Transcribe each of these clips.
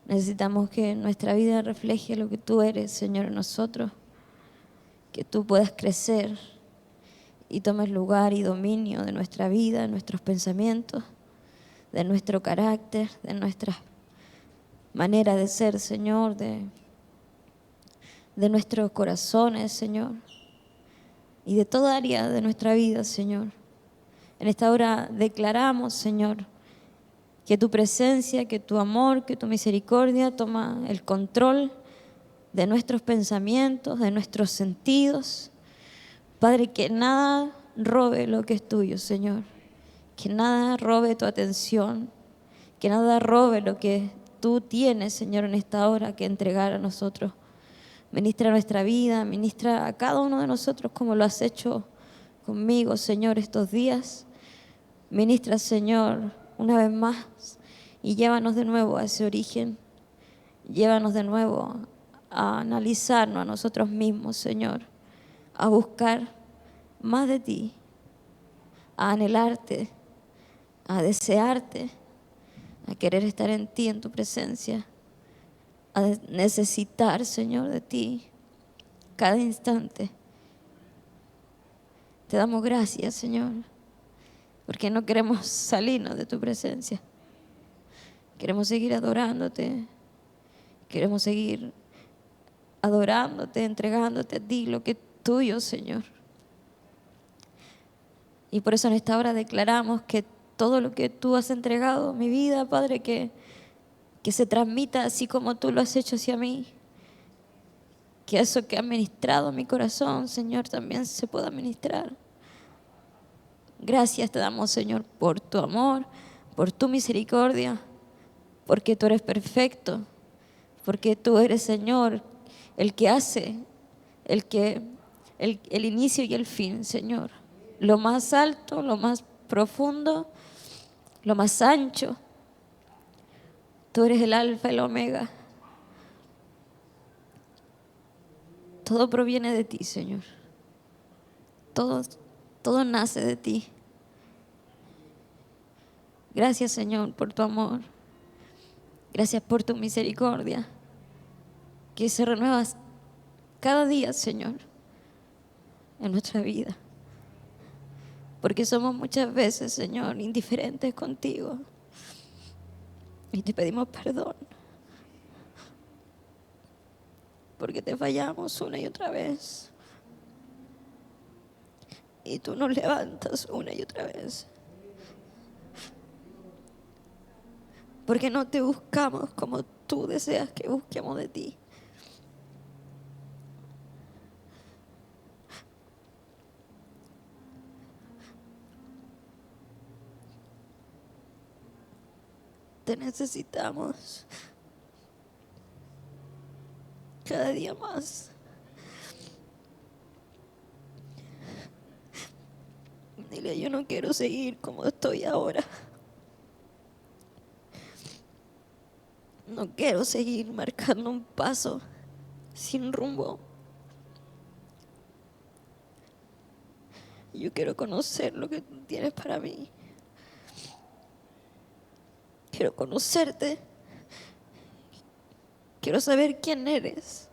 Necesitamos que nuestra vida refleje lo que tú eres, Señor, en nosotros. Que tú puedas crecer y tomes lugar y dominio de nuestra vida, de nuestros pensamientos, de nuestro carácter, de nuestra manera de ser, Señor, de nuestros corazones, Señor, y de toda área de nuestra vida, Señor. En esta hora declaramos, Señor, que tu presencia, que tu amor, que tu misericordia toma el control de nuestros pensamientos, de nuestros sentidos. Padre, que nada robe lo que es tuyo, Señor. Que nada robe tu atención. Que nada robe lo que tú tienes, Señor, en esta hora que entregar a nosotros. Ministra nuestra vida, ministra a cada uno de nosotros como lo has hecho conmigo, Señor, estos días. Ministra, Señor, una vez más y llévanos de nuevo a ese origen. Llévanos de nuevo a analizarnos a nosotros mismos, Señor, a buscar más de ti, a anhelarte, a desearte, a querer estar en ti, en tu presencia, a necesitar, Señor, de ti cada instante. Te damos gracias, Señor, porque no queremos salirnos de tu presencia. Queremos seguir adorándote, queremos seguir adorándote, entregándote a ti lo que es tuyo, Señor. Y por eso en esta hora declaramos que todo lo que tú has entregado a mi vida, Padre, que se transmita así como tú lo has hecho hacia mí. Que eso que ha ministrado a mi corazón, Señor, también se pueda ministrar. Gracias te damos, Señor, por tu amor, por tu misericordia, porque tú eres perfecto, porque tú eres, Señor, el que hace, el inicio y el fin, Señor. Lo más alto, lo más profundo, lo más ancho. Tú eres el alfa y el omega. Todo proviene de ti, Señor. Todo nace de ti. Gracias, Señor, por tu amor. Gracias por tu misericordia, que se renueva cada día, Señor, en nuestra vida. Porque somos muchas veces, Señor, indiferentes contigo. Y te pedimos perdón. Porque te fallamos una y otra vez. Y tú nos levantas una y otra vez. Porque no te buscamos como tú deseas que busquemos de ti. Te necesitamos cada día más. Dile, yo no quiero seguir como estoy ahora. No quiero seguir marcando un paso sin rumbo. Yo quiero conocer lo que tú tienes para mí. Quiero conocerte. Quiero saber quién eres.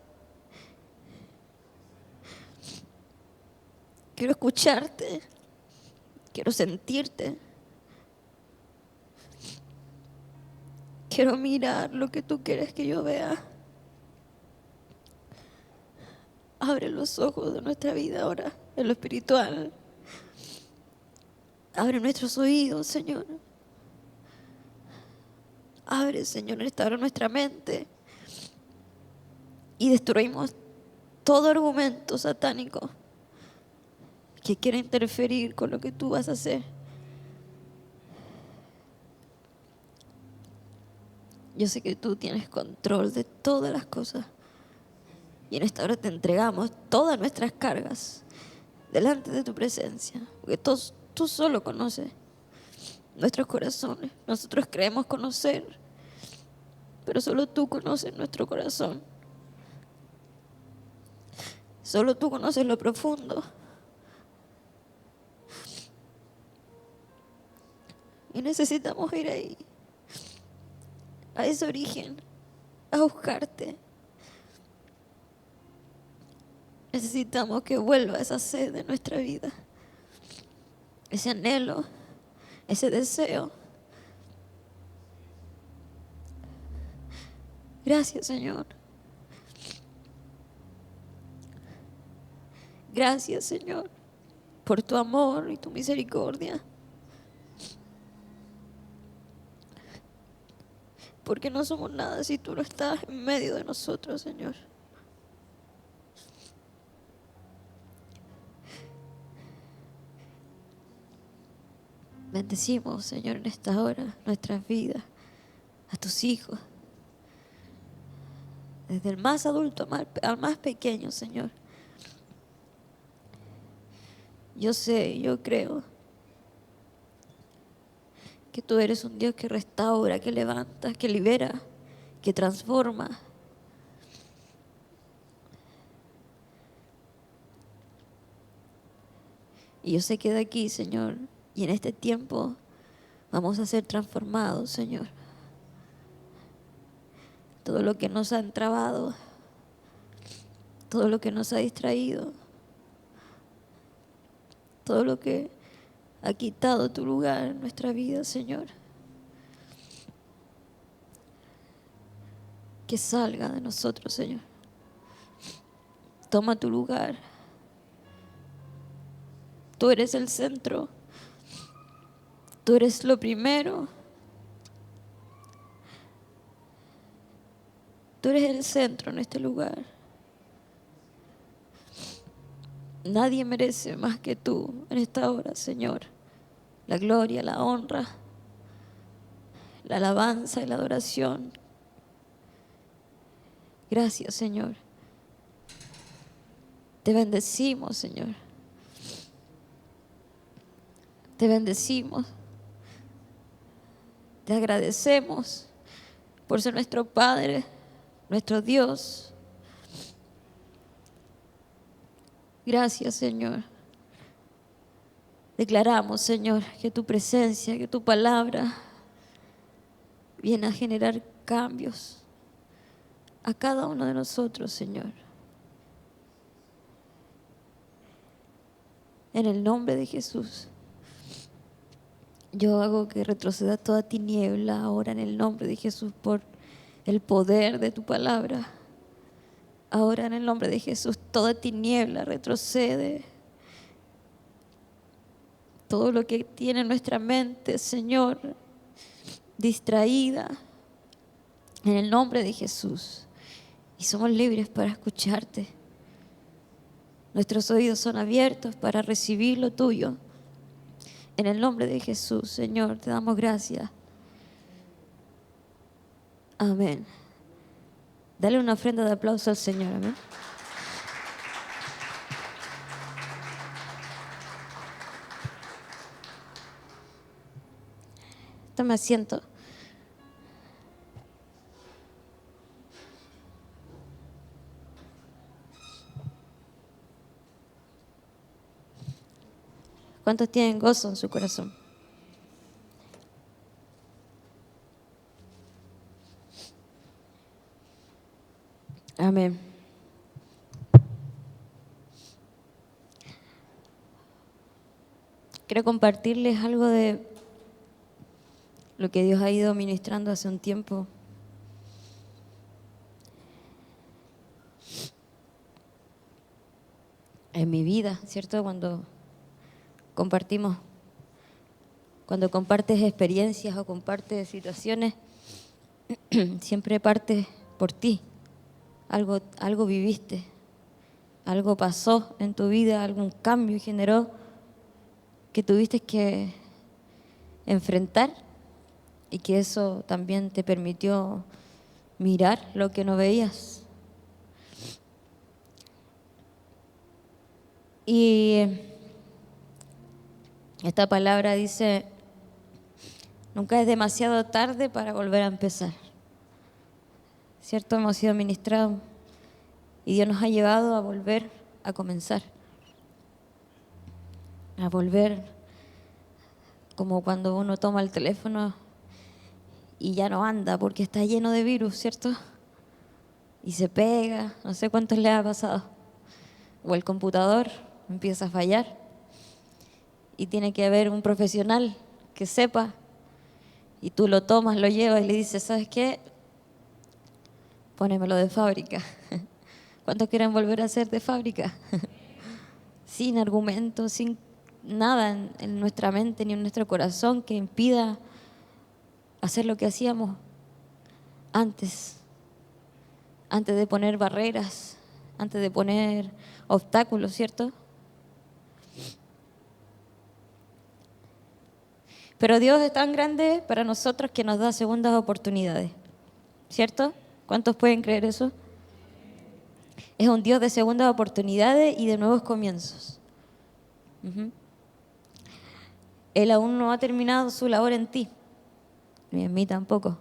Quiero escucharte. Quiero sentirte. Quiero mirar lo que tú quieres que yo vea. Abre los ojos de nuestra vida ahora, en lo espiritual. Abre nuestros oídos, Señor. Abre, Señor, restaura nuestra mente. Y destruimos todo argumento satánico que quiera interferir con lo que tú vas a hacer. Yo sé que tú tienes control de todas las cosas. Y en esta hora te entregamos todas nuestras cargas delante de tu presencia. Porque tú solo conoces nuestros corazones. Nosotros creemos conocer, pero solo tú conoces nuestro corazón. Solo tú conoces lo profundo. Y necesitamos ir ahí, a ese origen. a buscarte. Necesitamos que vuelva esa sed de nuestra vida, ese anhelo, ese deseo. Gracias, Señor. Gracias, Señor, por tu amor y tu misericordia. Porque no somos nada si tú no estás en medio de nosotros, Señor. Bendecimos, Señor, en esta hora nuestras vidas, a tus hijos, desde el más adulto al más pequeño, Señor. Yo sé, yo creo que tú eres un Dios que restaura, que levanta, que libera, que transforma. Y yo sé que de aquí, Señor, y en este tiempo vamos a ser transformados, Señor. Todo lo que nos ha entrabado, todo lo que nos ha distraído, todo lo que ha quitado tu lugar en nuestra vida, Señor. Que salga de nosotros, Señor. Toma tu lugar. Tú eres el centro. Tú eres lo primero. Tú eres el centro en este lugar. Nadie merece más que tú en esta hora, Señor. La gloria, la honra, la alabanza y la adoración. Gracias, Señor. Te bendecimos, Señor. Te bendecimos. Te agradecemos por ser nuestro Padre, nuestro Dios. Gracias, Señor. Declaramos, Señor, que tu presencia, que tu palabra viene a generar cambios a cada uno de nosotros, Señor. En el nombre de Jesús, yo hago que retroceda toda tiniebla ahora en el nombre de Jesús por el poder de tu palabra. Ahora en el nombre de Jesús, toda tiniebla retrocede. Todo lo que tiene nuestra mente, Señor, distraída, en el nombre de Jesús. Y somos libres para escucharte. Nuestros oídos son abiertos para recibir lo tuyo. En el nombre de Jesús, Señor, te damos gracias. Amén. Dale una ofrenda de aplauso al Señor. Amén. Toma asiento. ¿Cuántos tienen gozo en su corazón? Amén. Quiero compartirles algo de lo que Dios ha ido ministrando hace un tiempo. En mi vida, ¿cierto? Cuando compartes experiencias o compartes situaciones, siempre partes por ti. Algo viviste, algo pasó en tu vida, algún cambio generó que tuviste que enfrentar y que eso también te permitió mirar lo que no veías. Y esta palabra dice, nunca es demasiado tarde para volver a empezar. ¿Cierto? Hemos sido ministrados y Dios nos ha llevado a volver a comenzar. A volver como cuando uno toma el teléfono y ya no anda porque está lleno de virus, ¿cierto? y se pega, no sé cuántos les ha pasado. O el computador empieza a fallar y tiene que haber un profesional que sepa, y tú lo tomas, lo llevas y le dices, ¿sabes qué? Pónemelo de fábrica. ¿Cuántos quieren volver a ser de fábrica? Sin argumentos, sin nada en nuestra mente ni en nuestro corazón que impida hacer lo que hacíamos antes de poner barreras, antes de poner obstáculos, ¿cierto? Pero Dios es tan grande para nosotros que nos da segundas oportunidades, ¿cierto? ¿Cuántos pueden creer eso? Es un Dios de segundas oportunidades y de nuevos comienzos. Él aún no ha terminado su labor en ti, ni en mí tampoco.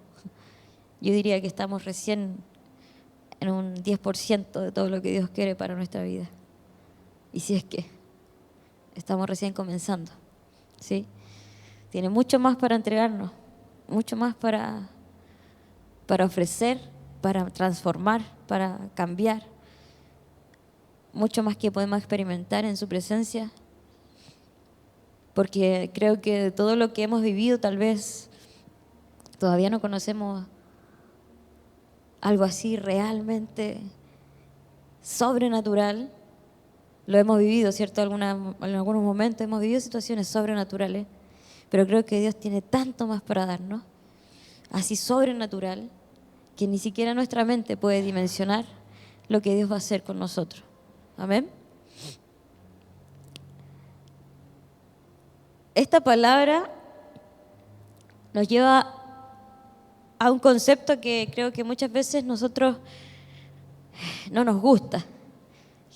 Yo diría que estamos recién en un 10% de todo lo que Dios quiere para nuestra vida. Y si es que estamos recién comenzando, ¿sí? Tiene mucho más para entregarnos, mucho más para ofrecer, para transformar, para cambiar. Mucho más que podemos experimentar en su presencia. Porque creo que de todo lo que hemos vivido, tal vez todavía no conocemos algo así realmente sobrenatural. Lo hemos vivido, ¿cierto? En algunos momentos hemos vivido situaciones sobrenaturales, pero creo que Dios tiene tanto más para darnos, así sobrenatural, que ni siquiera nuestra mente puede dimensionar lo que Dios va a hacer con nosotros. Amén. Esta palabra nos lleva a un concepto que creo que muchas veces nosotros no nos gusta,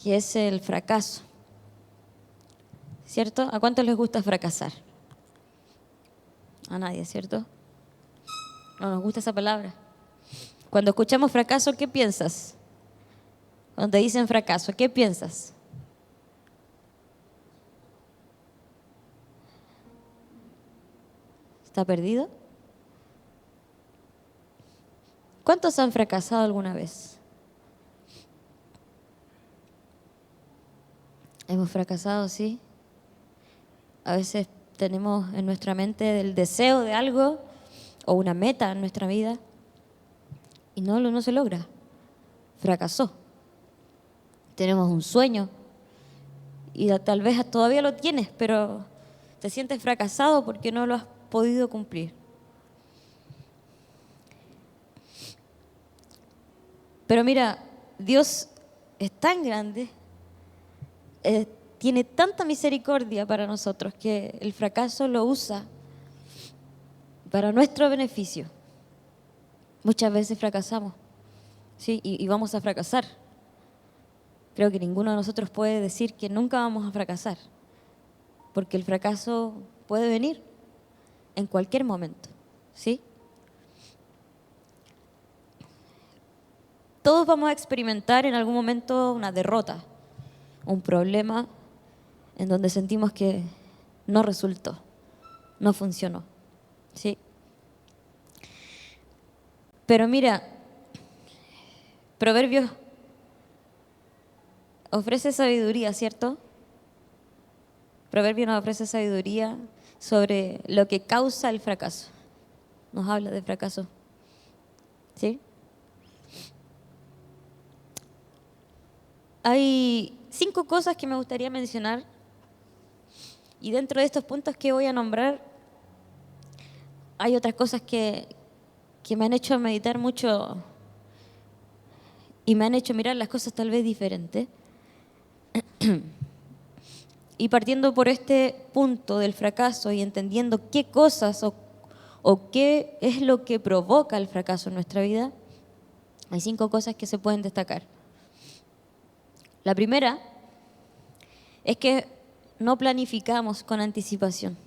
que es el fracaso. ¿Cierto? ¿A cuántos les gusta fracasar? A nadie, ¿cierto? No nos gusta esa palabra. Cuando escuchamos fracaso, ¿qué piensas? Cuando te dicen fracaso, ¿qué piensas? ¿Está perdido? ¿Cuántos han fracasado alguna vez? Hemos fracasado, sí. A veces tenemos en nuestra mente el deseo de algo o una meta en nuestra vida y no se logra. Fracasó. Tenemos un sueño y tal vez todavía lo tienes, pero te sientes fracasado porque no lo has podido cumplir. Pero mira, Dios es tan grande, tiene tanta misericordia para nosotros que el fracaso lo usa para nuestro beneficio. Muchas veces fracasamos, ¿sí? Y vamos a fracasar. Creo que ninguno de nosotros puede decir que nunca vamos a fracasar, porque el fracaso puede venir en cualquier momento, ¿sí? Todos vamos a experimentar en algún momento una derrota, un problema en donde sentimos que no resultó, no funcionó, ¿sí? Pero mira, Proverbios ofrece sabiduría, ¿cierto? Proverbios nos ofrece sabiduría sobre lo que causa el fracaso. Nos habla de fracaso, ¿sí? Hay 5 cosas que me gustaría mencionar y dentro de estos puntos que voy a nombrar hay otras cosas que me han hecho meditar mucho y me han hecho mirar las cosas tal vez diferentes. Y partiendo por este punto del fracaso y entendiendo qué cosas o qué es lo que provoca el fracaso en nuestra vida, hay 5 cosas que se pueden destacar. La primera es que no planificamos con anticipación.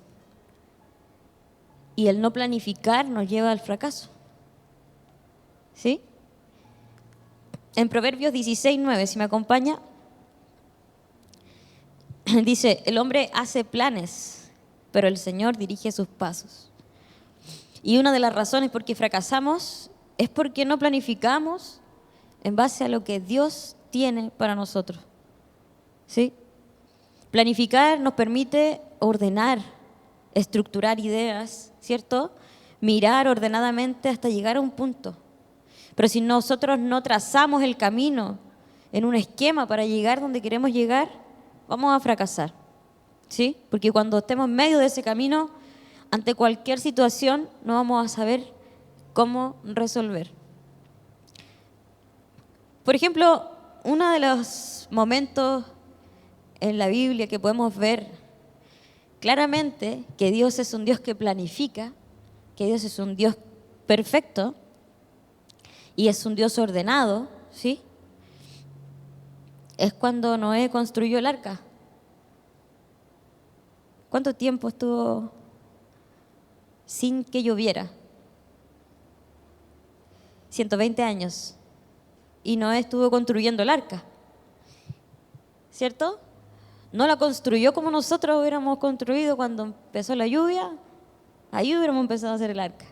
Y el no planificar nos lleva al fracaso. ¿Sí? En Proverbios 16:9, si me acompaña, dice, el hombre hace planes, pero el Señor dirige sus pasos. Y una de las razones por qué fracasamos es porque no planificamos en base a lo que Dios tiene para nosotros. ¿Sí? Planificar nos permite ordenar, estructurar ideas, ¿cierto? Mirar ordenadamente hasta llegar a un punto. Pero si nosotros no trazamos el camino en un esquema para llegar donde queremos llegar, vamos a fracasar. ¿Sí? Porque cuando estemos en medio de ese camino, ante cualquier situación, no vamos a saber cómo resolver. Por ejemplo, uno de los momentos en la Biblia que podemos ver claramente que Dios es un Dios que planifica, que Dios es un Dios perfecto y es un Dios ordenado, ¿sí? Es cuando Noé construyó el arca. ¿Cuánto tiempo estuvo sin que lloviera? 120 años. Y Noé estuvo construyendo el arca, ¿cierto? No la construyó como nosotros hubiéramos construido cuando empezó la lluvia. Ahí hubiéramos empezado a hacer el arca.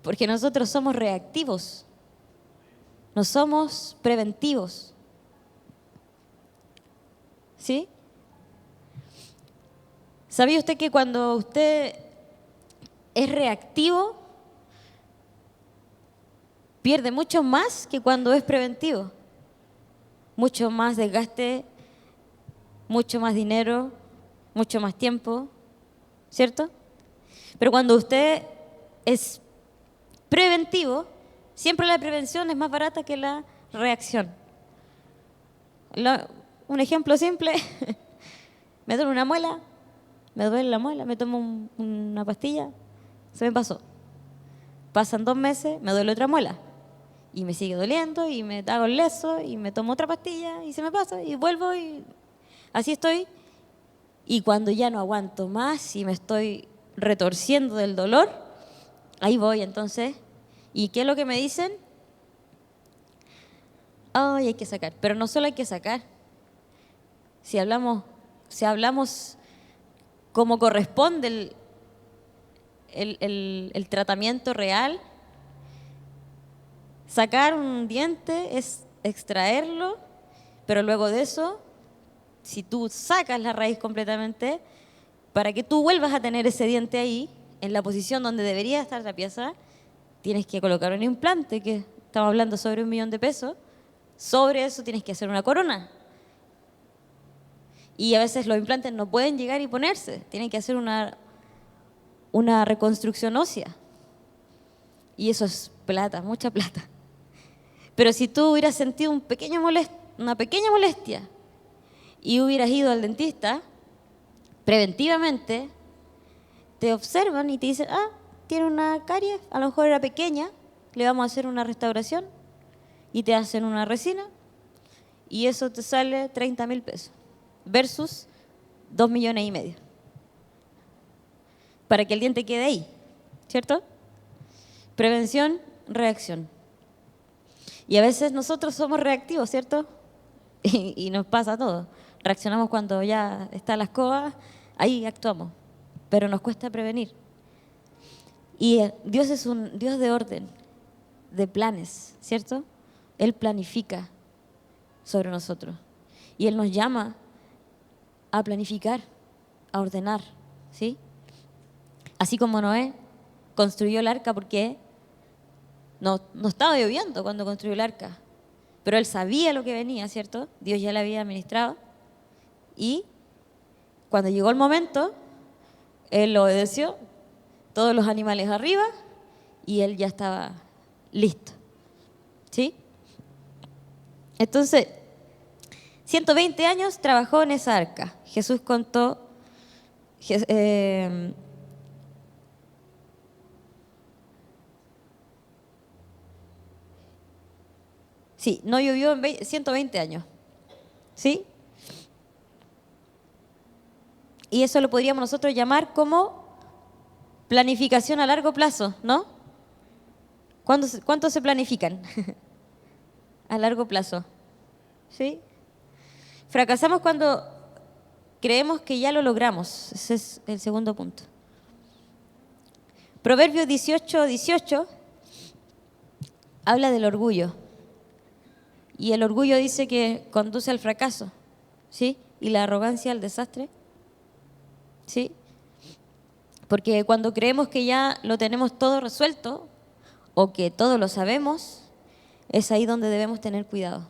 Porque nosotros somos reactivos, no somos preventivos. ¿Sí? ¿Sabía usted que cuando usted es reactivo, pierde mucho más que cuando es preventivo? Mucho más desgaste, mucho más dinero, mucho más tiempo, ¿cierto? Pero cuando usted es preventivo, siempre la prevención es más barata que la reacción. Un ejemplo simple, me duele una muela, me duele la muela, me tomo una pastilla, se me pasó. Pasan 2 meses, me duele otra muela y me sigue doliendo y me hago el leso y me tomo otra pastilla y se me pasa y vuelvo y así estoy. Y cuando ya no aguanto más y me estoy retorciendo del dolor, ahí voy entonces. ¿Y qué es lo que me dicen? Ay, hay que sacar. Pero no solo hay que sacar. Si hablamos como corresponde el tratamiento real, sacar un diente es extraerlo, pero luego de eso, si tú sacas la raíz completamente, para que tú vuelvas a tener ese diente ahí, en la posición donde debería estar la pieza, tienes que colocar un implante, que estamos hablando sobre 1 millón de pesos. Sobre eso tienes que hacer una corona. Y a veces los implantes no pueden llegar y ponerse, tienen que hacer una reconstrucción ósea. Y eso es plata, mucha plata. Pero si tú hubieras sentido una pequeña molestia y hubieras ido al dentista, preventivamente, te observan y te dicen, tiene una caries, a lo mejor era pequeña, le vamos a hacer una restauración y te hacen una resina y eso te sale 30.000 pesos versus 2,5 millones para que el diente quede ahí, ¿cierto? Prevención, reacción. Y a veces nosotros somos reactivos, ¿cierto? Y nos pasa todo. Reaccionamos cuando ya está la escoba, ahí actuamos, pero nos cuesta prevenir. Y Dios es un Dios de orden, de planes, ¿cierto? Él planifica sobre nosotros. Y Él nos llama a planificar, a ordenar, ¿sí? Así como Noé construyó el arca porque no estaba lloviendo cuando construyó el arca, pero él sabía lo que venía, ¿cierto? Dios ya le había administrado. Y cuando llegó el momento, él lo obedeció, todos los animales arriba, y él ya estaba listo, ¿sí? Entonces, 120 años trabajó en esa arca. Jesús contó, no llovió en 120 años, ¿sí? Y eso lo podríamos nosotros llamar como planificación a largo plazo, ¿no? ¿Cuánto se planifican? A largo plazo, ¿sí? Fracasamos cuando creemos que ya lo logramos. Ese es el segundo punto. Proverbios 18:18 habla del orgullo. Y el orgullo dice que conduce al fracaso, ¿sí? Y la arrogancia al desastre, ¿sí? Porque cuando creemos que ya lo tenemos todo resuelto o que todo lo sabemos, es ahí donde debemos tener cuidado.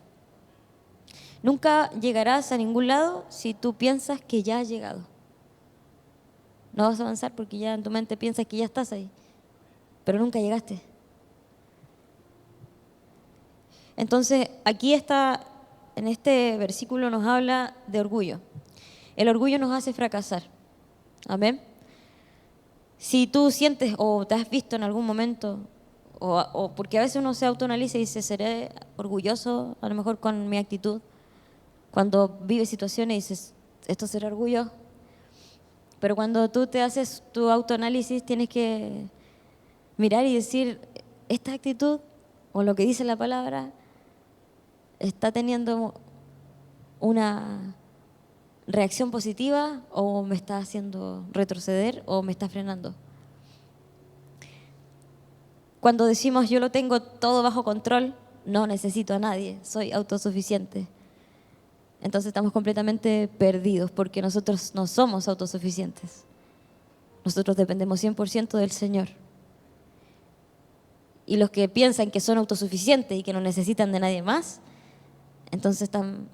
Nunca llegarás a ningún lado si tú piensas que ya has llegado. No vas a avanzar porque ya en tu mente piensas que ya estás ahí, pero nunca llegaste. Entonces, aquí está, en este versículo nos habla de orgullo. El orgullo nos hace fracasar. Amén. Si tú sientes o te has visto en algún momento, o porque a veces uno se autoanaliza y dice, seré orgulloso a lo mejor con mi actitud, cuando vives situaciones y dices, esto será orgullo. Pero cuando tú te haces tu autoanálisis, tienes que mirar y decir, esta actitud o lo que dice la palabra está teniendo una reacción positiva o me está haciendo retroceder o me está frenando. Cuando decimos yo lo tengo todo bajo control, no necesito a nadie, soy autosuficiente. Entonces estamos completamente perdidos porque nosotros no somos autosuficientes. Nosotros dependemos 100% del Señor. Y los que piensan que son autosuficientes y que no necesitan de nadie más, entonces están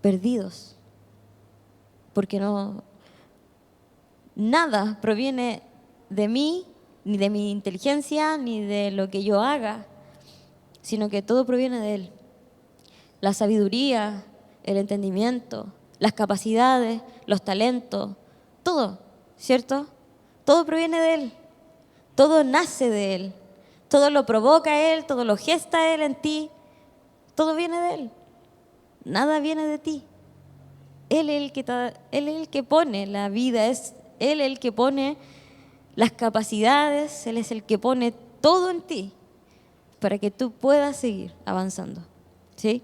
perdidos. Porque nada proviene de mí, ni de mi inteligencia, ni de lo que yo haga, sino que todo proviene de Él. La sabiduría, el entendimiento, las capacidades, los talentos, todo, ¿cierto? Todo proviene de Él, todo nace de Él, todo lo provoca Él, todo lo gesta Él en ti, todo viene de Él, nada viene de ti. Él es el que pone la vida, es Él el que pone las capacidades, Él es el que pone todo en ti para que tú puedas seguir avanzando, ¿sí?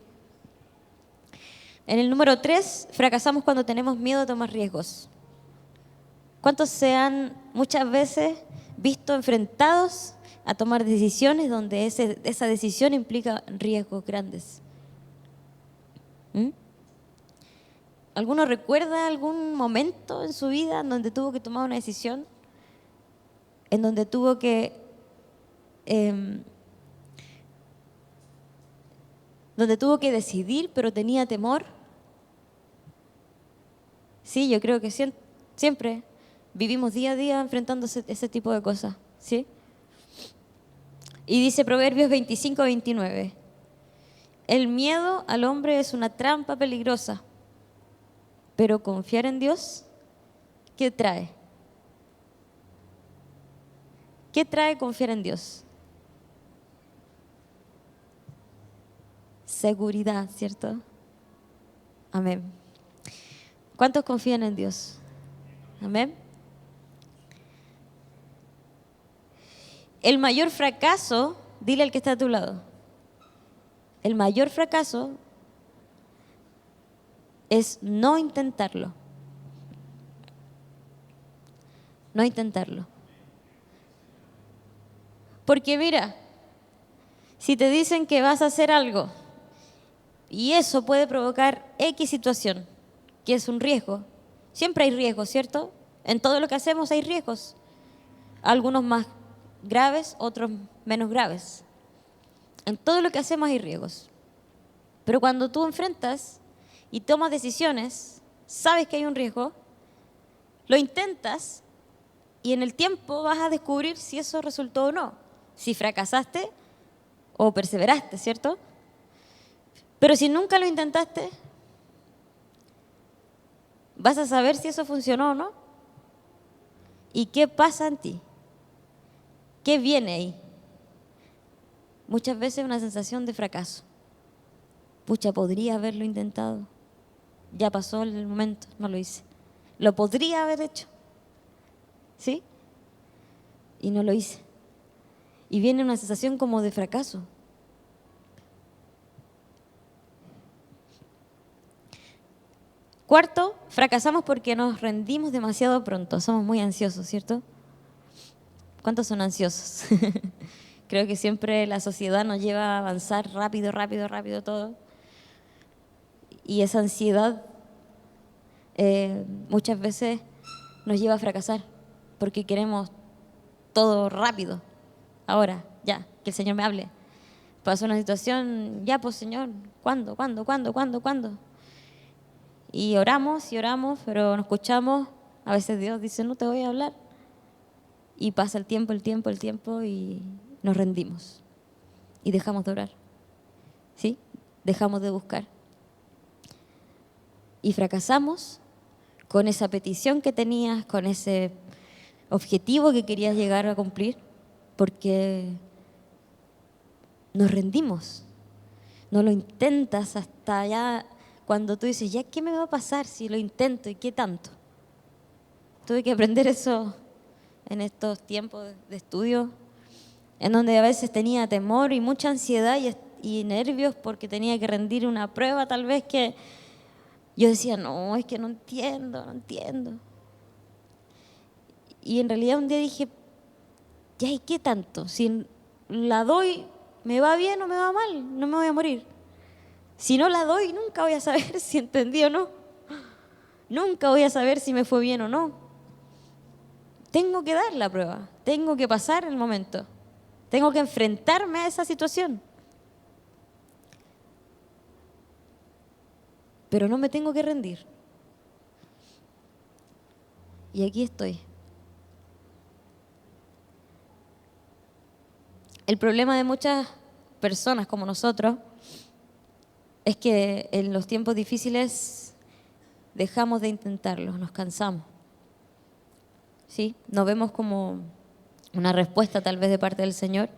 En el número 3, fracasamos cuando tenemos miedo a tomar riesgos. ¿Cuántos se han muchas veces visto enfrentados a tomar decisiones donde esa decisión implica riesgos grandes? ¿Alguno recuerda algún momento en su vida en donde tuvo que tomar una decisión? En donde tuvo que decidir, pero tenía temor. Sí, yo creo que siempre vivimos día a día enfrentando ese tipo de cosas, ¿sí? Y dice Proverbios 25-29, el miedo al hombre es una trampa peligrosa, pero confiar en Dios, ¿qué trae? ¿Qué trae confiar en Dios? Seguridad, ¿cierto? Amén. ¿Cuántos confían en Dios? Amén. El mayor fracaso, dile al que está a tu lado, el mayor fracaso es no intentarlo. No intentarlo. Porque mira, si te dicen que vas a hacer algo y eso puede provocar X situación, que es un riesgo, siempre hay riesgos, ¿cierto? En todo lo que hacemos hay riesgos, algunos más graves, otros menos graves. En todo lo que hacemos hay riesgos. Pero cuando tú enfrentas y tomas decisiones, sabes que hay un riesgo, lo intentas y en el tiempo vas a descubrir si eso resultó o no, si fracasaste o perseveraste, ¿cierto? Pero si nunca lo intentaste, vas a saber si eso funcionó o no. ¿Y qué pasa en ti? ¿Qué viene ahí? Muchas veces una sensación de fracaso. Pucha, podría haberlo intentado. Ya pasó el momento, no lo hice. Lo podría haber hecho, ¿sí? Y no lo hice. Y viene una sensación como de fracaso. Cuarto, fracasamos porque nos rendimos demasiado pronto. Somos muy ansiosos, ¿cierto? ¿Cuántos son ansiosos? Creo que siempre la sociedad nos lleva a avanzar rápido, rápido, rápido todo. Y esa ansiedad muchas veces nos lleva a fracasar porque queremos todo rápido. Ahora, ya, que el Señor me hable. Pasó una situación, ya pues Señor, ¿cuándo? ¿Cuándo? Y oramos, pero no escuchamos. A veces Dios dice, no te voy a hablar. Y pasa el tiempo y nos rendimos. Y dejamos de orar. ¿Sí? Dejamos de buscar. Y fracasamos con esa petición que tenías, con ese objetivo que querías llegar a cumplir, porque nos rendimos. No lo intentas hasta allá cuando tú dices, ¿ya qué me va a pasar si lo intento y qué tanto? Tuve que aprender eso en estos tiempos de estudio, en donde a veces tenía temor y mucha ansiedad y nervios porque tenía que rendir una prueba tal vez que yo decía, no, es que no entiendo. Y en realidad un día dije, ya, ¿y qué tanto? Si la doy, ¿me va bien o me va mal? No me voy a morir. Si no la doy, nunca voy a saber si entendí o no. Nunca voy a saber si me fue bien o no. Tengo que dar la prueba, tengo que pasar el momento, tengo que enfrentarme a esa situación. Pero no me tengo que rendir. Y aquí estoy. El problema de muchas personas como nosotros es que en los tiempos difíciles dejamos de intentarlo, nos cansamos. ¿Sí? Nos vemos como una respuesta tal vez de parte del Señor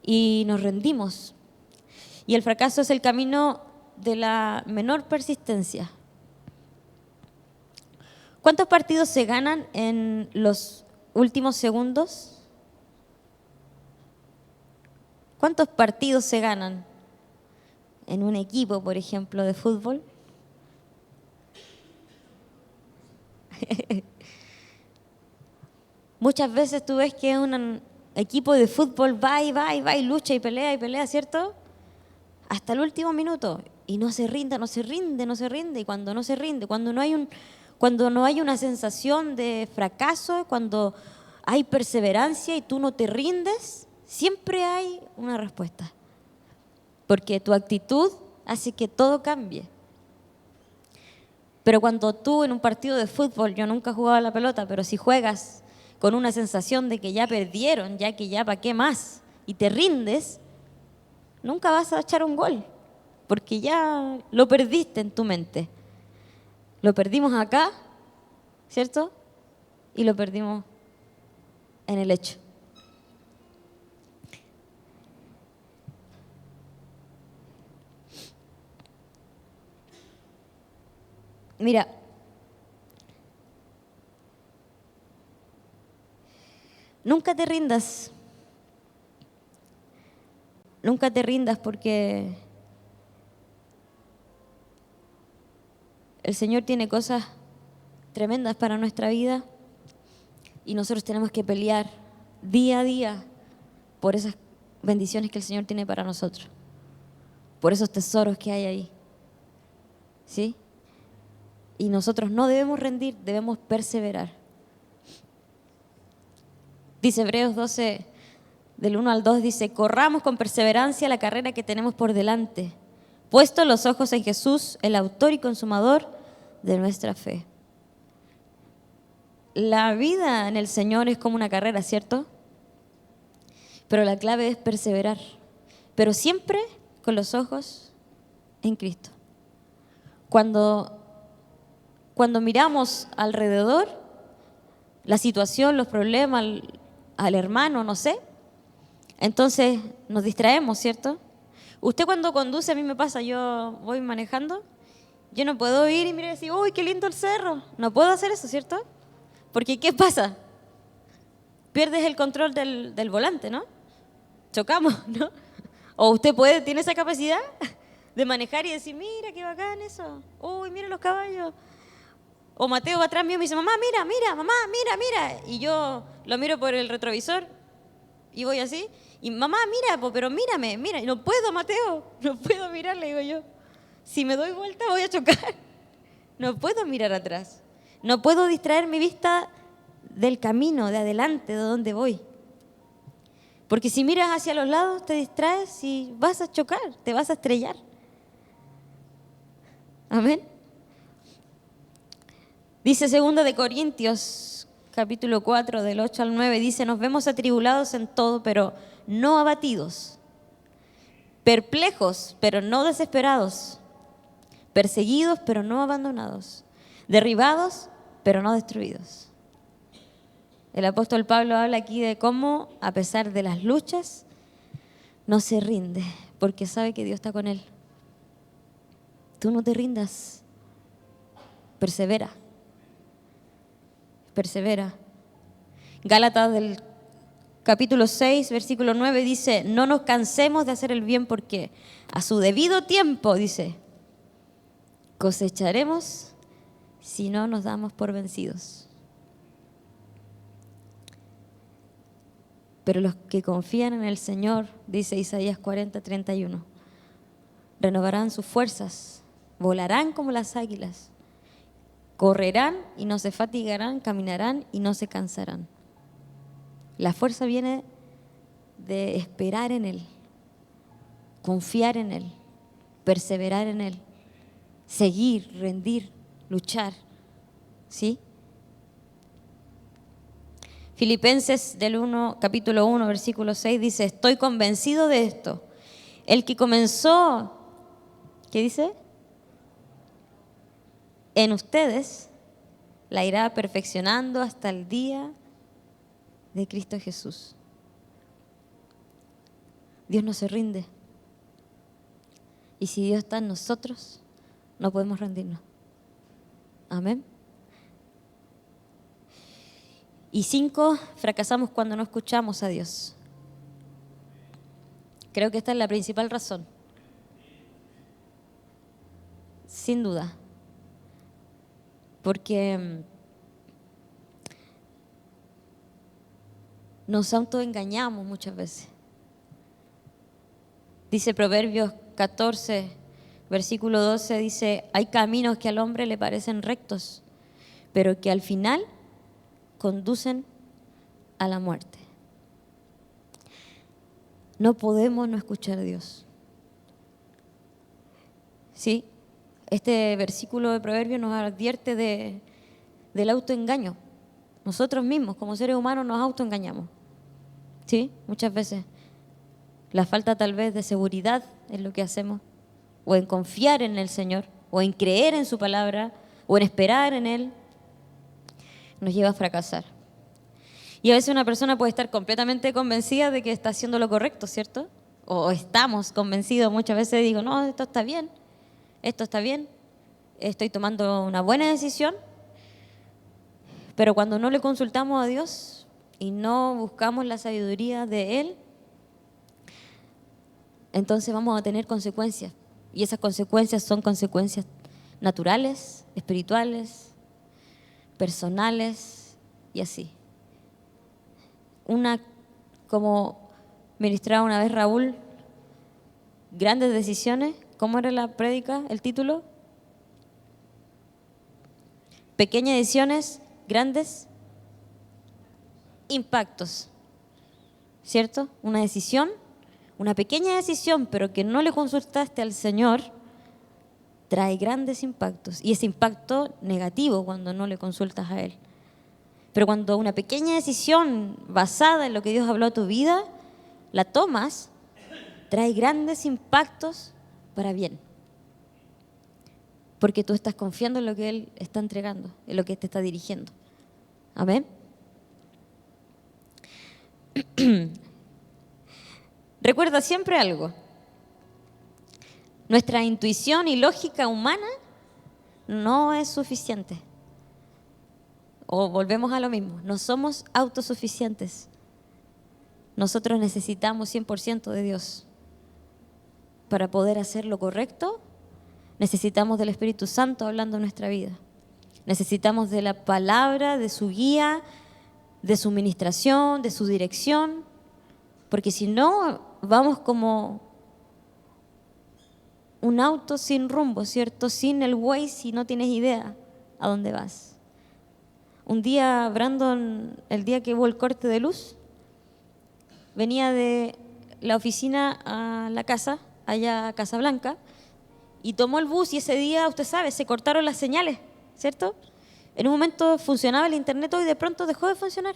y nos rendimos. Y el fracaso es el camino de la menor persistencia. ¿Cuántos partidos se ganan en los últimos segundos? ¿Cuántos partidos se ganan en un equipo, por ejemplo, de fútbol? Muchas veces tú ves que un equipo de fútbol va y lucha y pelea, ¿cierto? Hasta el último minuto. Y no se rinde. Y cuando no se rinde, cuando no hay una sensación de fracaso, cuando hay perseverancia y tú no te rindes, siempre hay una respuesta. Porque tu actitud hace que todo cambie. Pero cuando tú en un partido de fútbol, yo nunca he jugado a la pelota, pero si juegas con una sensación de que ya perdieron, ya que ya para qué más, y te rindes, nunca vas a echar un gol, porque ya lo perdiste en tu mente. Lo perdimos acá, ¿cierto? Y lo perdimos en el hecho. Mira, nunca te rindas. Nunca te rindas porque el Señor tiene cosas tremendas para nuestra vida y nosotros tenemos que pelear día a día por esas bendiciones que el Señor tiene para nosotros, por esos tesoros que hay ahí. ¿Sí? Y nosotros no debemos rendir, debemos perseverar. Dice Hebreos 12, del 1 al 2, dice, corramos con perseverancia la carrera que tenemos por delante, puestos los ojos en Jesús, el autor y consumador de nuestra fe. La vida en el Señor es como una carrera, ¿cierto? Pero la clave es perseverar, pero siempre con los ojos en Cristo. Cuando miramos alrededor, la situación, los problemas, al hermano, no sé, entonces nos distraemos, ¿cierto? Usted cuando conduce, a mí me pasa, yo voy manejando, yo no puedo ir y mirar y decir, uy, qué lindo el cerro. No puedo hacer eso, ¿cierto? Porque ¿qué pasa? Pierdes el control del volante, ¿no? Chocamos, ¿no? O usted tiene esa capacidad de manejar y decir, mira, qué bacán eso. Uy, mira los caballos. O Mateo va atrás mío y me dice, mamá, mira. Y yo lo miro por el retrovisor Y voy así, y mamá, mira, pero mírame, mira. Y no puedo, Mateo, no puedo mirar, le digo yo. Si me doy vuelta voy a chocar. No puedo mirar atrás. No puedo distraer mi vista del camino, de adelante, de donde voy. Porque si miras hacia los lados, te distraes y vas a chocar, te vas a estrellar. Amén. Dice 2 de Corintios, capítulo 4, del 8 al 9, dice, nos vemos atribulados en todo, pero no abatidos, perplejos, pero no desesperados, perseguidos, pero no abandonados, derribados, pero no destruidos. El apóstol Pablo habla aquí de cómo, a pesar de las luchas, no se rinde, porque sabe que Dios está con él. Tú no te rindas, persevera. Persevera. Gálatas del capítulo 6, versículo 9 dice, no nos cansemos de hacer el bien porque a su debido tiempo, dice, cosecharemos si no nos damos por vencidos. Pero los que confían en el Señor, dice Isaías 40, 31, renovarán sus fuerzas, volarán como las águilas, correrán y no se fatigarán, caminarán y no se cansarán. La fuerza viene de esperar en Él, confiar en Él, perseverar en Él, seguir, rendir, luchar. ¿Sí? Filipenses capítulo 1, versículo 6 dice, estoy convencido de esto. El que comenzó, ¿qué dice? En ustedes la irá perfeccionando hasta el día de Cristo Jesús. Dios no se rinde. Y si Dios está en nosotros, no podemos rendirnos. Amén. Y 5, fracasamos cuando no escuchamos a Dios. Creo que esta es la principal razón. Sin duda. Porque nos autoengañamos muchas veces. Dice Proverbios 14, versículo 12, dice, hay caminos que al hombre le parecen rectos, pero que al final conducen a la muerte. No podemos no escuchar a Dios. ¿Sí? Este versículo de Proverbios nos advierte del autoengaño. Nosotros mismos, como seres humanos, nos autoengañamos. ¿Sí? Muchas veces. La falta tal vez de seguridad en lo que hacemos, o en confiar en el Señor, o en creer en su palabra, o en esperar en Él, nos lleva a fracasar. Y a veces una persona puede estar completamente convencida de que está haciendo lo correcto, ¿cierto? O estamos convencidos, muchas veces digo, no, esto está bien, estoy tomando una buena decisión, pero cuando no le consultamos a Dios y no buscamos la sabiduría de Él, entonces vamos a tener consecuencias. Y esas consecuencias son consecuencias naturales, espirituales, personales y así. Como ministraba una vez Raúl, grandes decisiones. ¿Cómo era la prédica, el título? Pequeñas decisiones, grandes impactos. ¿Cierto? Una decisión, una pequeña decisión, pero que no le consultaste al Señor, trae grandes impactos. Y ese impacto negativo cuando no le consultas a Él. Pero cuando una pequeña decisión basada en lo que Dios habló a tu vida, la tomas, trae grandes impactos para bien. Porque tú estás confiando en lo que Él está entregando, en lo que te está dirigiendo. Amén. Recuerda siempre algo. Nuestra intuición y lógica humana no es suficiente. O volvemos a lo mismo, no somos autosuficientes. Nosotros necesitamos 100% de Dios. Para poder hacer lo correcto, necesitamos del Espíritu Santo hablando en nuestra vida. Necesitamos de la palabra, de su guía, de su ministración, de su dirección, Porque si no, vamos como un auto sin rumbo, ¿cierto? Sin el Waze y no tienes idea a dónde vas. Un día, Brandon, el día que hubo el corte de luz, venía de la oficina a la casa, allá a Casablanca, y tomó el bus y ese día, usted sabe, se cortaron las señales, ¿cierto? En un momento funcionaba el internet y de pronto dejó de funcionar.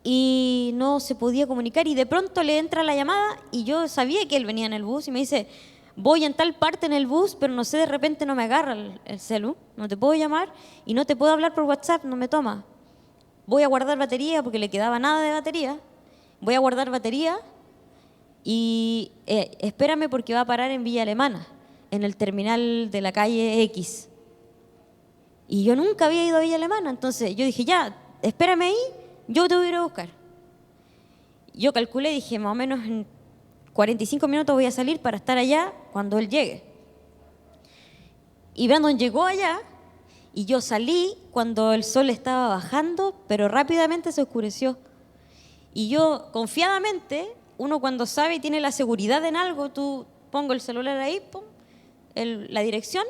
Y no se podía comunicar y de pronto le entra la llamada y yo sabía que él venía en el bus y me dice, voy en tal parte en el bus, pero no sé, de repente no me agarra el celu, no te puedo llamar y no te puedo hablar por WhatsApp, no me toma. Voy a guardar batería porque le quedaba nada de batería, voy a guardar batería y espérame porque va a parar en Villa Alemana, en el terminal de la calle X. Y yo nunca había ido a Villa Alemana, entonces yo dije, ya, espérame ahí, yo te voy a ir a buscar. Yo calculé, dije, más o menos en 45 minutos voy a salir para estar allá cuando él llegue. Y Brandon llegó allá y yo salí cuando el sol estaba bajando, pero rápidamente se oscureció. Y yo, confiadamente, uno cuando sabe y tiene la seguridad en algo, tú pongo el celular ahí, pum, la dirección,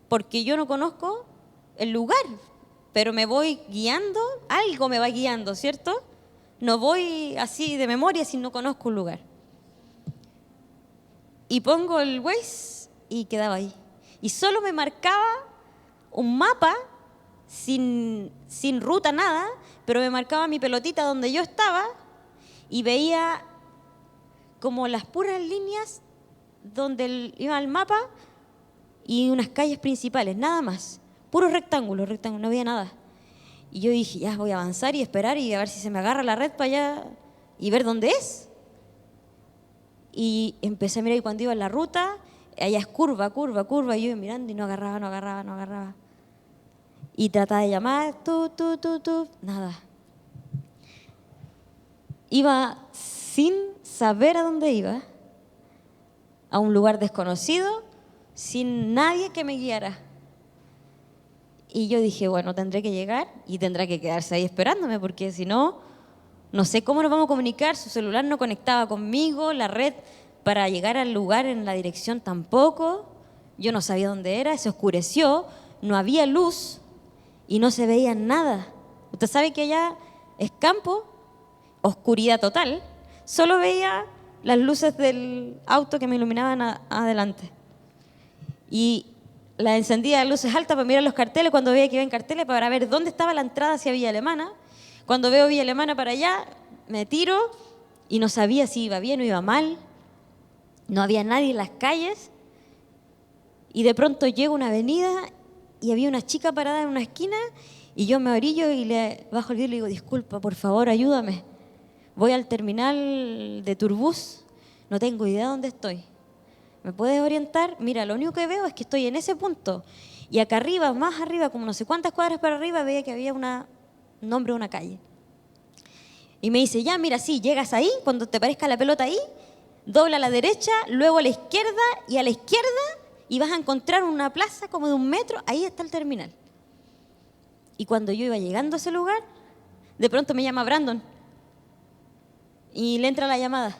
porque yo no conozco el lugar, pero me voy guiando, algo me va guiando, ¿cierto? No voy así de memoria si no conozco un lugar. Y pongo el Waze y quedaba ahí. Y solo me marcaba un mapa sin ruta, nada, pero me marcaba mi pelotita donde yo estaba y veía como las puras líneas donde iba el mapa y unas calles principales, nada más. Puros rectángulos, no había nada. Y yo dije, ya voy a avanzar y esperar y a ver si se me agarra la red para allá y ver dónde es. Y empecé a mirar y cuando iba en la ruta, allá es curva, y yo iba mirando y no agarraba. Y trataba de llamar, nada. Iba sin saber a dónde iba, a un lugar desconocido, sin nadie que me guiara. Y yo dije, bueno, tendré que llegar y tendrá que quedarse ahí esperándome, porque si no, no sé cómo nos vamos a comunicar. Su celular no conectaba conmigo, la red para llegar al lugar en la dirección tampoco. Yo no sabía dónde era, se oscureció, no había luz y no se veía nada. Usted sabe que allá es campo, oscuridad total. Solo veía las luces del auto que me iluminaban adelante. Y la encendía de luces altas para mirar los carteles cuando veía que iba en carteles para ver dónde estaba la entrada hacia Villa Alemana. Cuando veo Villa Alemana para allá, me tiro y no sabía si iba bien o iba mal. No había nadie en las calles. Y de pronto llego a una avenida y había una chica parada en una esquina y yo me orillo y le bajo el vidrio y le digo, disculpa, por favor, ayúdame. Voy al terminal de Turbus, no tengo idea dónde estoy. ¿Me puedes orientar? Mira, lo único que veo es que estoy en ese punto. Y acá arriba, más arriba, como no sé cuántas cuadras para arriba, veía que había un nombre de una calle. Y me dice, ya, mira, sí, llegas ahí, cuando te parezca la pelota ahí, dobla a la derecha, luego a la izquierda, y a la izquierda, y vas a encontrar una plaza como de 1 metro, ahí está el terminal. Y cuando yo iba llegando a ese lugar, de pronto me llama Brandon. Y le entra la llamada.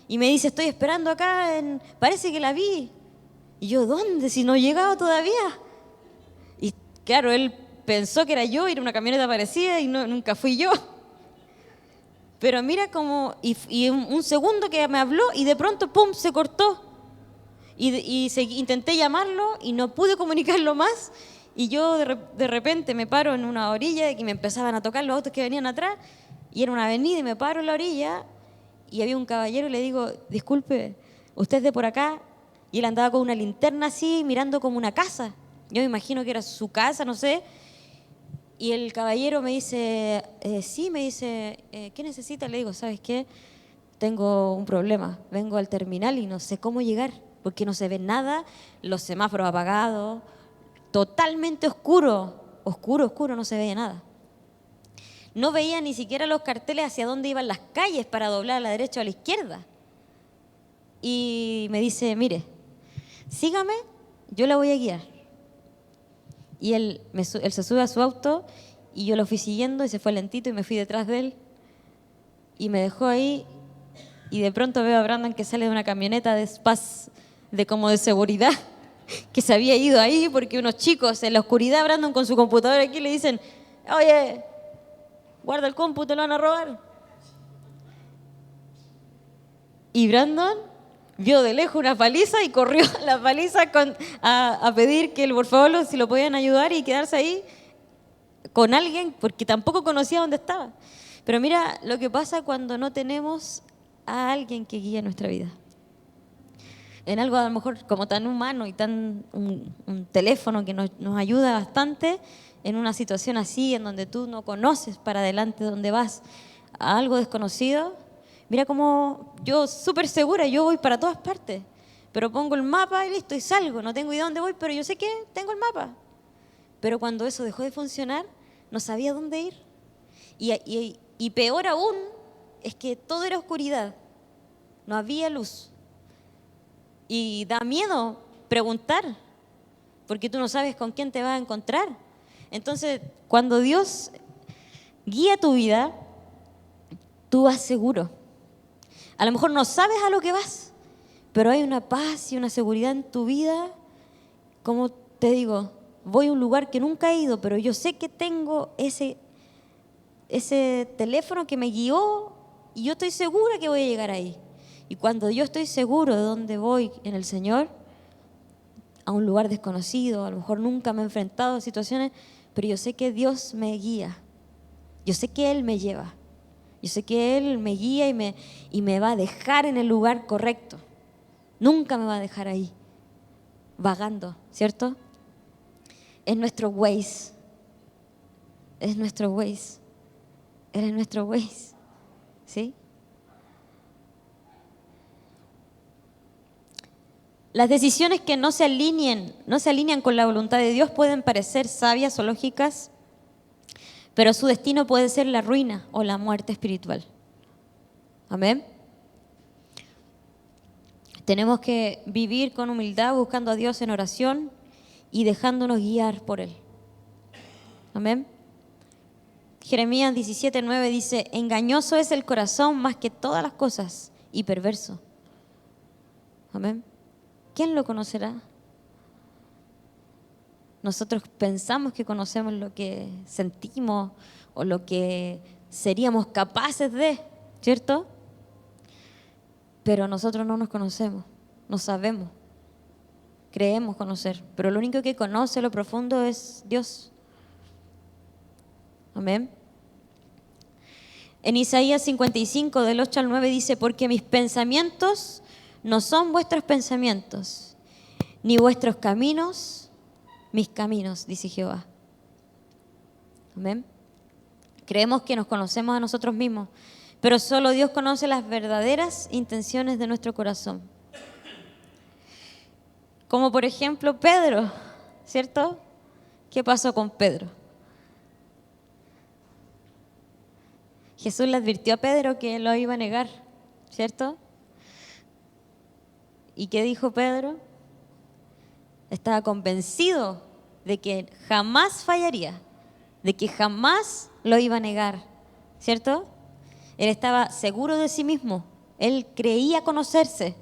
Y me dice, estoy esperando acá, parece que la vi. Y yo, ¿dónde? Si no he llegado todavía. Y claro, él pensó que era yo, era una camioneta parecida y nunca fui yo. Pero mira como, y un segundo que me habló y de pronto, ¡pum!, se cortó. Intenté llamarlo y no pude comunicarlo más. Y yo de repente me paro en una orilla y me empezaban a tocar los autos que venían atrás. Y era una avenida y me paro en la orilla. Y había un caballero y le digo, disculpe, ¿usted es de por acá? Y él andaba con una linterna así, mirando como una casa. Yo me imagino que era su casa, no sé. Y el caballero me dice, sí, me dice, ¿qué necesita? Le digo, ¿sabes qué? Tengo un problema. Vengo al terminal y no sé cómo llegar, porque no se ve nada, los semáforos apagados, totalmente oscuro, no se veía nada. No veía ni siquiera los carteles hacia dónde iban las calles para doblar a la derecha o a la izquierda. Y me dice, mire, sígame, yo la voy a guiar. Y él se sube a su auto y yo lo fui siguiendo y se fue lentito y me fui detrás de él. y me dejó ahí y de pronto veo a Brandon que sale de una camioneta de Spaz, como de seguridad, que se había ido ahí porque unos chicos en la oscuridad, Brandon con su computadora aquí le dicen, oye, guarda el compu, te lo van a robar. Y Brandon vio de lejos una paliza y corrió a la paliza a pedir que por favor si lo podían ayudar y quedarse ahí con alguien porque tampoco conocía dónde estaba. Pero mira lo que pasa cuando no tenemos a alguien que guíe nuestra vida. En algo a lo mejor como tan humano y tan un teléfono que nos ayuda bastante en una situación así, en donde tú no conoces para adelante dónde vas, a algo desconocido. Mira cómo yo súper segura, yo voy para todas partes, pero pongo el mapa y listo, y salgo. No tengo idea dónde voy, pero yo sé que tengo el mapa. Pero cuando eso dejó de funcionar, no sabía dónde ir. Y peor aún, es que todo era oscuridad, no había luz. Y da miedo preguntar, porque tú no sabes con quién te vas a encontrar. Entonces, cuando Dios guía tu vida, tú vas seguro. A lo mejor no sabes a lo que vas, pero hay una paz y una seguridad en tu vida. Como te digo, voy a un lugar que nunca he ido, pero yo sé que tengo ese teléfono que me guió y yo estoy segura que voy a llegar ahí. Y cuando yo estoy seguro de dónde voy en el Señor, a un lugar desconocido, a lo mejor nunca me he enfrentado a situaciones, pero yo sé que Dios me guía. Yo sé que Él me lleva. Yo sé que Él me guía y me va a dejar en el lugar correcto. Nunca me va a dejar ahí, vagando, ¿cierto? Es nuestro Waze. Es nuestro Waze. Él es nuestro Waze. ¿Sí? Las decisiones que no se alinean con la voluntad de Dios pueden parecer sabias o lógicas, pero su destino puede ser la ruina o la muerte espiritual. Amén. Tenemos que vivir con humildad, buscando a Dios en oración y dejándonos guiar por Él. Amén. Jeremías 17:9 dice, engañoso es el corazón más que todas las cosas y perverso. Amén. ¿Quién lo conocerá? Nosotros pensamos que conocemos lo que sentimos o lo que seríamos capaces de, ¿cierto? Pero nosotros no nos conocemos, no sabemos, creemos conocer, pero lo único que conoce lo profundo es Dios. Amén. En Isaías 55, del 8 al 9 dice, porque mis pensamientos no son vuestros pensamientos, ni vuestros caminos mis caminos, dice Jehová. Amén. Creemos que nos conocemos a nosotros mismos, pero solo Dios conoce las verdaderas intenciones de nuestro corazón. Como por ejemplo Pedro, ¿cierto? ¿Qué pasó con Pedro? Jesús le advirtió a Pedro que lo iba a negar, ¿cierto? ¿Y qué dijo Pedro? Estaba convencido de que jamás fallaría, de que jamás lo iba a negar, ¿cierto? Él estaba seguro de sí mismo, él creía conocerse,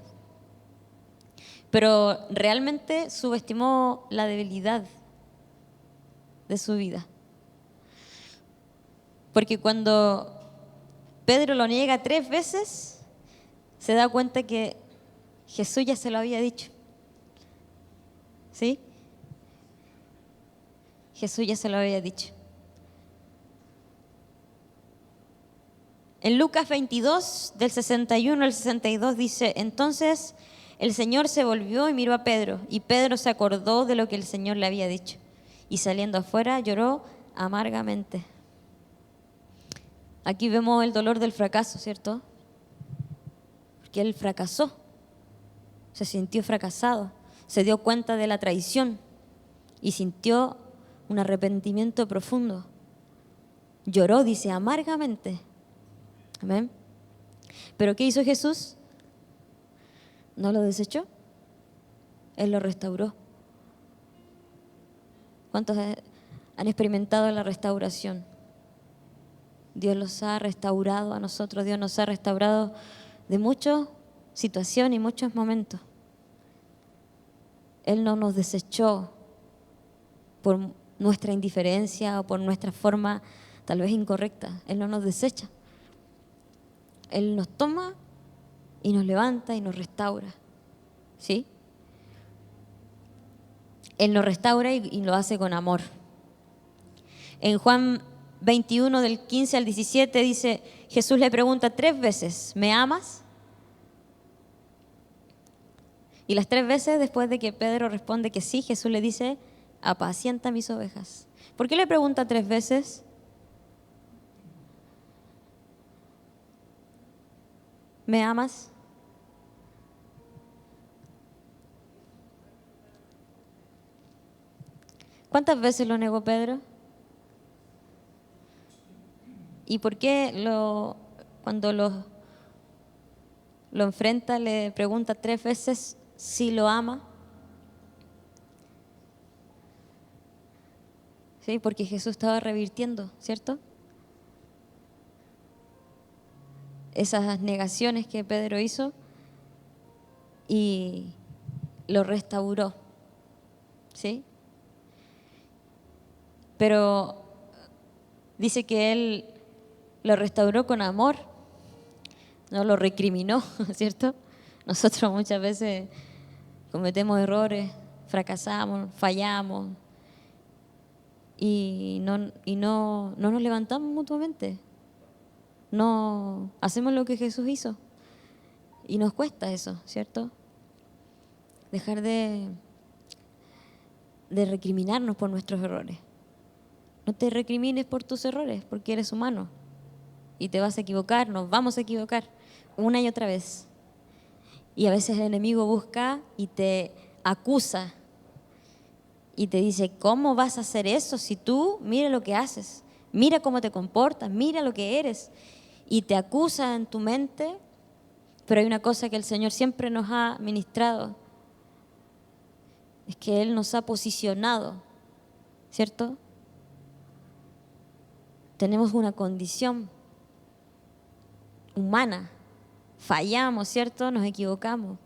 pero realmente subestimó la debilidad de su vida. Porque cuando Pedro lo niega 3 veces, se da cuenta que Jesús ya se lo había dicho. ¿Sí? Jesús ya se lo había dicho. En Lucas 22, del 61 al 62 dice, entonces el Señor se volvió y miró a Pedro, y Pedro se acordó de lo que el Señor le había dicho, y saliendo afuera lloró amargamente. Aquí vemos el dolor del fracaso, ¿cierto? Porque él fracasó, se sintió fracasado, se dio cuenta de la traición y sintió un arrepentimiento profundo. Lloró, dice, amargamente. Amén. ¿Pero qué hizo Jesús? No lo desechó, Él lo restauró. ¿Cuántos han experimentado la restauración? Dios los ha restaurado a nosotros, Dios nos ha restaurado de muchas situaciones y muchos momentos. Él no nos desechó por nuestra indiferencia o por nuestra forma tal vez incorrecta. Él no nos desecha. Él nos toma y nos levanta y nos restaura. ¿Sí? Él nos restaura y lo hace con amor. En Juan 21, del 15 al 17, dice, Jesús le pregunta 3 veces, ¿me amas? Y las 3 veces después de que Pedro responde que sí, Jesús le dice, apacienta mis ovejas. ¿Por qué le pregunta 3 veces? ¿Me amas? ¿Cuántas veces lo negó Pedro? ¿Y por qué cuando lo enfrenta le pregunta 3 veces si lo ama? Sí, porque Jesús estaba revirtiendo, ¿cierto? Esas negaciones que Pedro hizo y lo restauró, ¿sí? Pero dice que Él lo restauró con amor, no lo recriminó, ¿cierto? Nosotros muchas veces cometemos errores, fracasamos, fallamos y no nos levantamos mutuamente. No hacemos lo que Jesús hizo y nos cuesta eso, ¿cierto? Dejar de recriminarnos por nuestros errores. No te recrimines por tus errores porque eres humano y te vas a equivocar, nos vamos a equivocar una y otra vez. Y a veces el enemigo busca y te acusa y te dice, ¿cómo vas a hacer eso si tú, mira lo que haces, mira cómo te comportas, mira lo que eres? Y te acusa en tu mente, pero hay una cosa que el Señor siempre nos ha ministrado, es que Él nos ha posicionado, ¿cierto? Tenemos una condición humana, fallamos, ¿cierto? Nos equivocamos,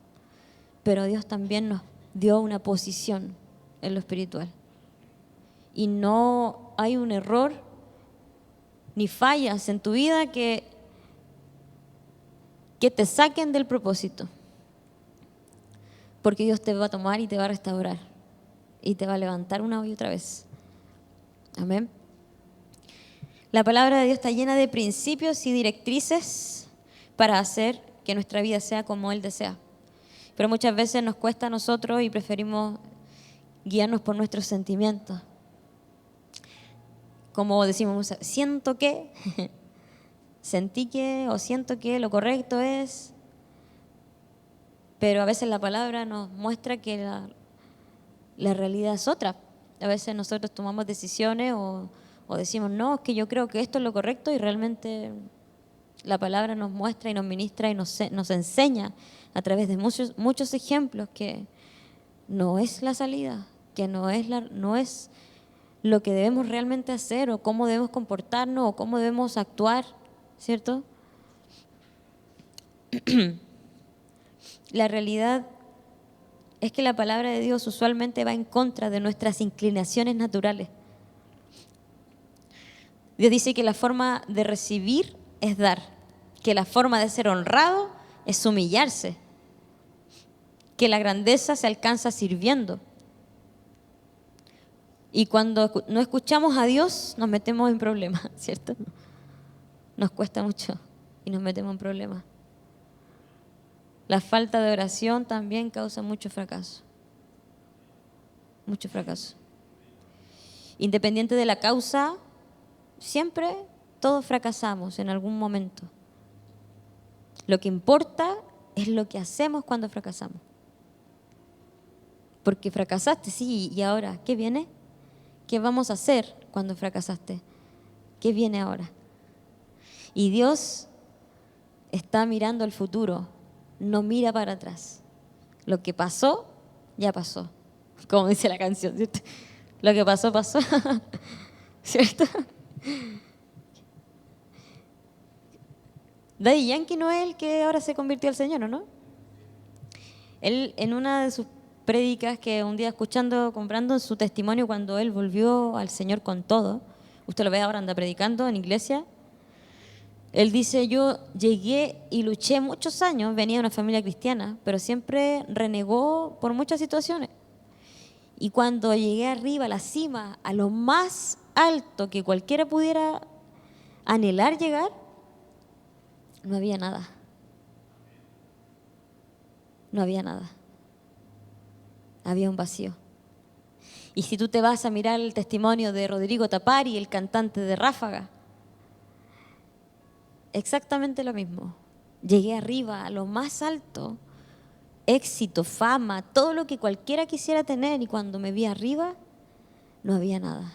pero Dios también nos dio una posición en lo espiritual. Y no hay un error ni fallas en tu vida que te saquen del propósito. Porque Dios te va a tomar y te va a restaurar y te va a levantar una y otra vez. Amén. La palabra de Dios está llena de principios y directrices para hacer que nuestra vida sea como Él desea. Pero muchas veces nos cuesta a nosotros y preferimos guiarnos por nuestros sentimientos. Como decimos, siento que, sentí que o siento que lo correcto es, pero a veces la palabra nos muestra que la realidad es otra. A veces nosotros tomamos decisiones o decimos, no, es que yo creo que esto es lo correcto y realmente la palabra nos muestra y nos ministra y nos enseña a través de muchos ejemplos que no es la salida, que no es lo que debemos realmente hacer o cómo debemos comportarnos o cómo debemos actuar, ¿cierto? La realidad es que la palabra de Dios usualmente va en contra de nuestras inclinaciones naturales. Dios dice que la forma de recibir es dar, que la forma de ser honrado es humillarse, que la grandeza se alcanza sirviendo. Y cuando no escuchamos a Dios, nos metemos en problemas, ¿cierto? Nos cuesta mucho y nos metemos en problemas. La falta de oración también causa mucho fracaso. Mucho fracaso. Independiente de la causa, siempre todos fracasamos en algún momento. Lo que importa es lo que hacemos cuando fracasamos. Porque fracasaste, sí, y ahora, ¿qué viene? ¿Qué vamos a hacer cuando fracasaste? ¿Qué viene ahora? Y Dios está mirando al futuro, no mira para atrás. Lo que pasó, ya pasó. Como dice la canción, ¿cierto? Lo que pasó, pasó. ¿Cierto? Daddy Yankee no es el que ahora se convirtió al Señor, ¿o no? Él, en una de sus prédicas, que un día escuchando, comprando su testimonio cuando él volvió al Señor con todo, usted lo ve ahora, anda predicando en iglesia, él dice: yo llegué y luché muchos años, venía de una familia cristiana, pero siempre renegó por muchas situaciones. Y cuando llegué arriba, a la cima, a lo más alto que cualquiera pudiera anhelar llegar, no había nada. No había nada. Había un vacío. Y si tú te vas a mirar el testimonio de Rodrigo Tapari, el cantante de Ráfaga, exactamente lo mismo. Llegué arriba, a lo más alto, éxito, fama, todo lo que cualquiera quisiera tener, y cuando me vi arriba, no había nada.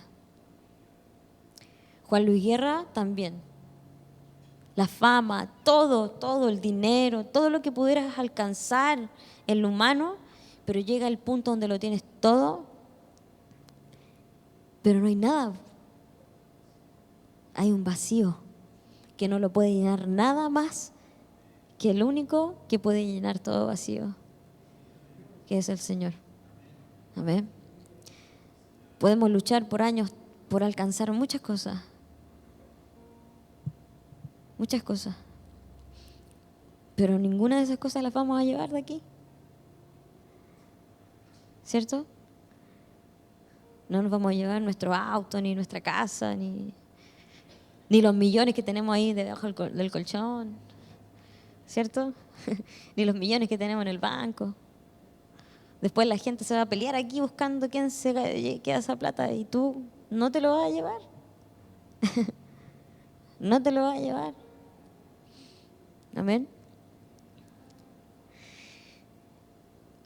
Juan Luis Guerra también. La fama, todo el dinero, todo lo que pudieras alcanzar en lo humano, pero llega el punto donde lo tienes todo, pero no hay nada. Hay un vacío que no lo puede llenar nada más que el único que puede llenar todo vacío, que es el Señor. Amén. Podemos luchar por años por alcanzar muchas cosas, pero ninguna de esas cosas las vamos a llevar de aquí, ¿cierto? No nos vamos a llevar nuestro auto, ni nuestra casa, ni los millones que tenemos ahí debajo del colchón, ¿cierto? Ni los millones que tenemos en el banco. Después la gente se va a pelear aquí buscando quién se queda esa plata, y tú no te lo vas a llevar. No te lo vas a llevar. Amén.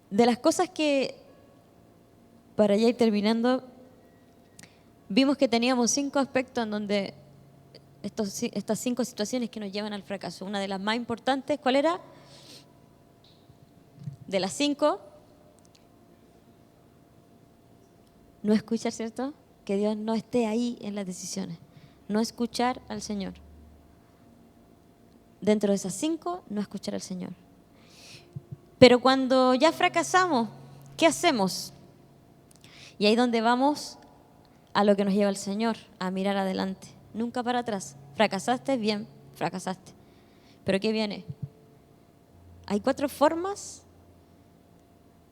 De las cosas que, para ya ir terminando, vimos que teníamos 5 aspectos en donde estas 5 situaciones que nos llevan al fracaso. Una de las más importantes, ¿cuál era? De las 5, no escuchar, ¿cierto? Que Dios no esté ahí en las decisiones. No escuchar al Señor. Dentro de esas 5, no escuchar al Señor. Pero cuando ya fracasamos, ¿qué hacemos? Y ahí es donde vamos a lo que nos lleva el Señor, a mirar adelante, nunca para atrás. Fracasaste, bien, fracasaste. Pero ¿qué viene? Hay 4 formas,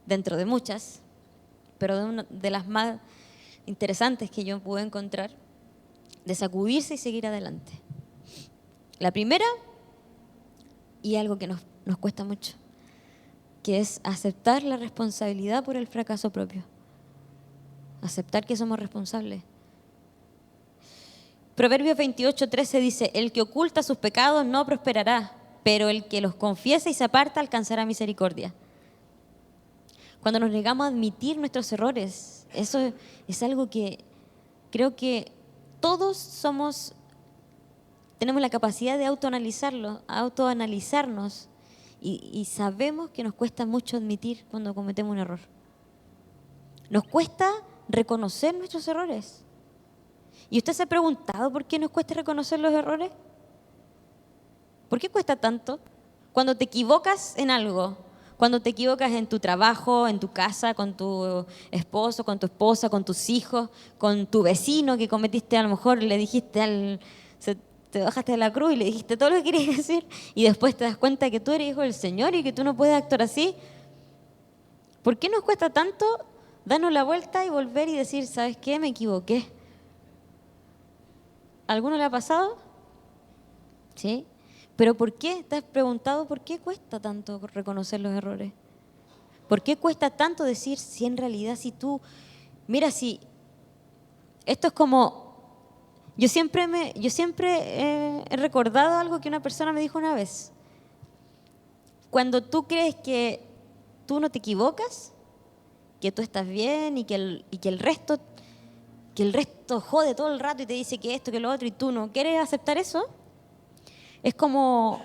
dentro de muchas, pero de las más interesantes que yo pude encontrar, de sacudirse y seguir adelante. La primera, y algo que nos cuesta mucho, que es aceptar la responsabilidad por el fracaso propio. Aceptar que somos responsables. Proverbios 28:13 dice: el que oculta sus pecados no prosperará, pero el que los confiesa y se aparta alcanzará misericordia. Cuando nos negamos a admitir nuestros errores, eso es algo que creo que todos tenemos la capacidad de autoanalizarnos, y sabemos que nos cuesta mucho admitir cuando cometemos un error. Nos cuesta reconocer nuestros errores. ¿Y usted se ha preguntado por qué nos cuesta reconocer los errores? ¿Por qué cuesta tanto? Cuando te equivocas en algo, cuando te equivocas en tu trabajo, en tu casa, con tu esposo, con tu esposa, con tus hijos, con tu vecino que cometiste, a lo mejor le dijiste te bajaste de la cruz y le dijiste todo lo que querías decir, y después te das cuenta que tú eres hijo del Señor y que tú no puedes actuar así. ¿Por qué nos cuesta tanto darnos la vuelta y volver y decir: ¿sabes qué? Me equivoqué. ¿Alguno le ha pasado? ¿Sí? ¿Pero por qué? ¿Te has preguntado por qué cuesta tanto reconocer los errores? ¿Por qué cuesta tanto decir si en realidad mira, si esto es como, yo siempre he recordado algo que una persona me dijo una vez: cuando tú crees que tú no te equivocas, que tú estás bien y que el resto jode todo el rato y te dice que esto, que lo otro, y tú no quieres aceptar eso, es como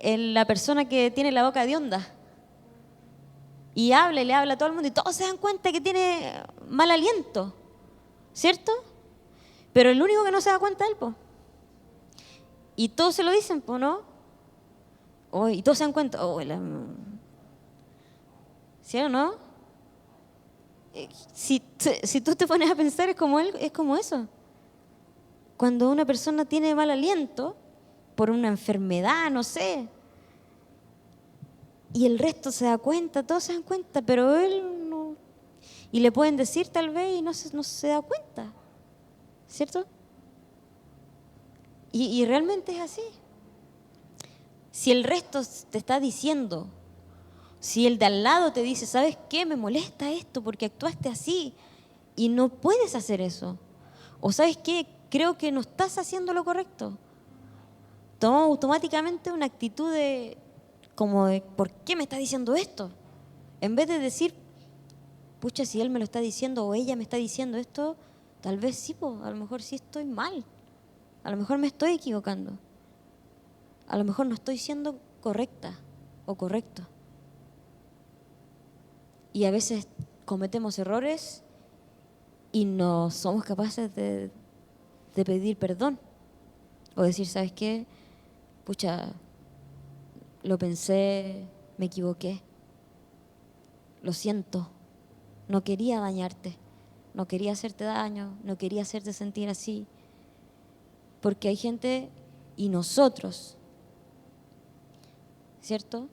la persona que tiene la boca de onda y le habla a todo el mundo y todos se dan cuenta que tiene mal aliento, ¿cierto? Pero el único que no se da cuenta es él, po. Y todos se lo dicen, pues, ¿no? Y todos se dan cuenta. ¿Sí o no? Si tú te pones a pensar, es como eso. Cuando una persona tiene mal aliento por una enfermedad, no sé, y el resto se da cuenta, todos se dan cuenta, pero él no. Y le pueden decir tal vez y no se da cuenta, ¿cierto? Y realmente es así. Si el resto te está diciendo, si el de al lado te dice, ¿sabes qué? Me molesta esto porque actuaste así y no puedes hacer eso. O ¿sabes qué? Creo que no estás haciendo lo correcto. Toma automáticamente una actitud como de ¿por qué me está diciendo esto? En vez de decir, pucha, si él me lo está diciendo o ella me está diciendo esto, tal vez sí, a lo mejor sí estoy mal. A lo mejor me estoy equivocando. A lo mejor no estoy siendo correcta o correcto. Y a veces cometemos errores y no somos capaces de pedir perdón. O decir, ¿sabes qué? Pucha, lo pensé, me equivoqué. Lo siento. No quería dañarte. No quería hacerte daño. No quería hacerte sentir así. Porque hay gente y nosotros, ¿cierto?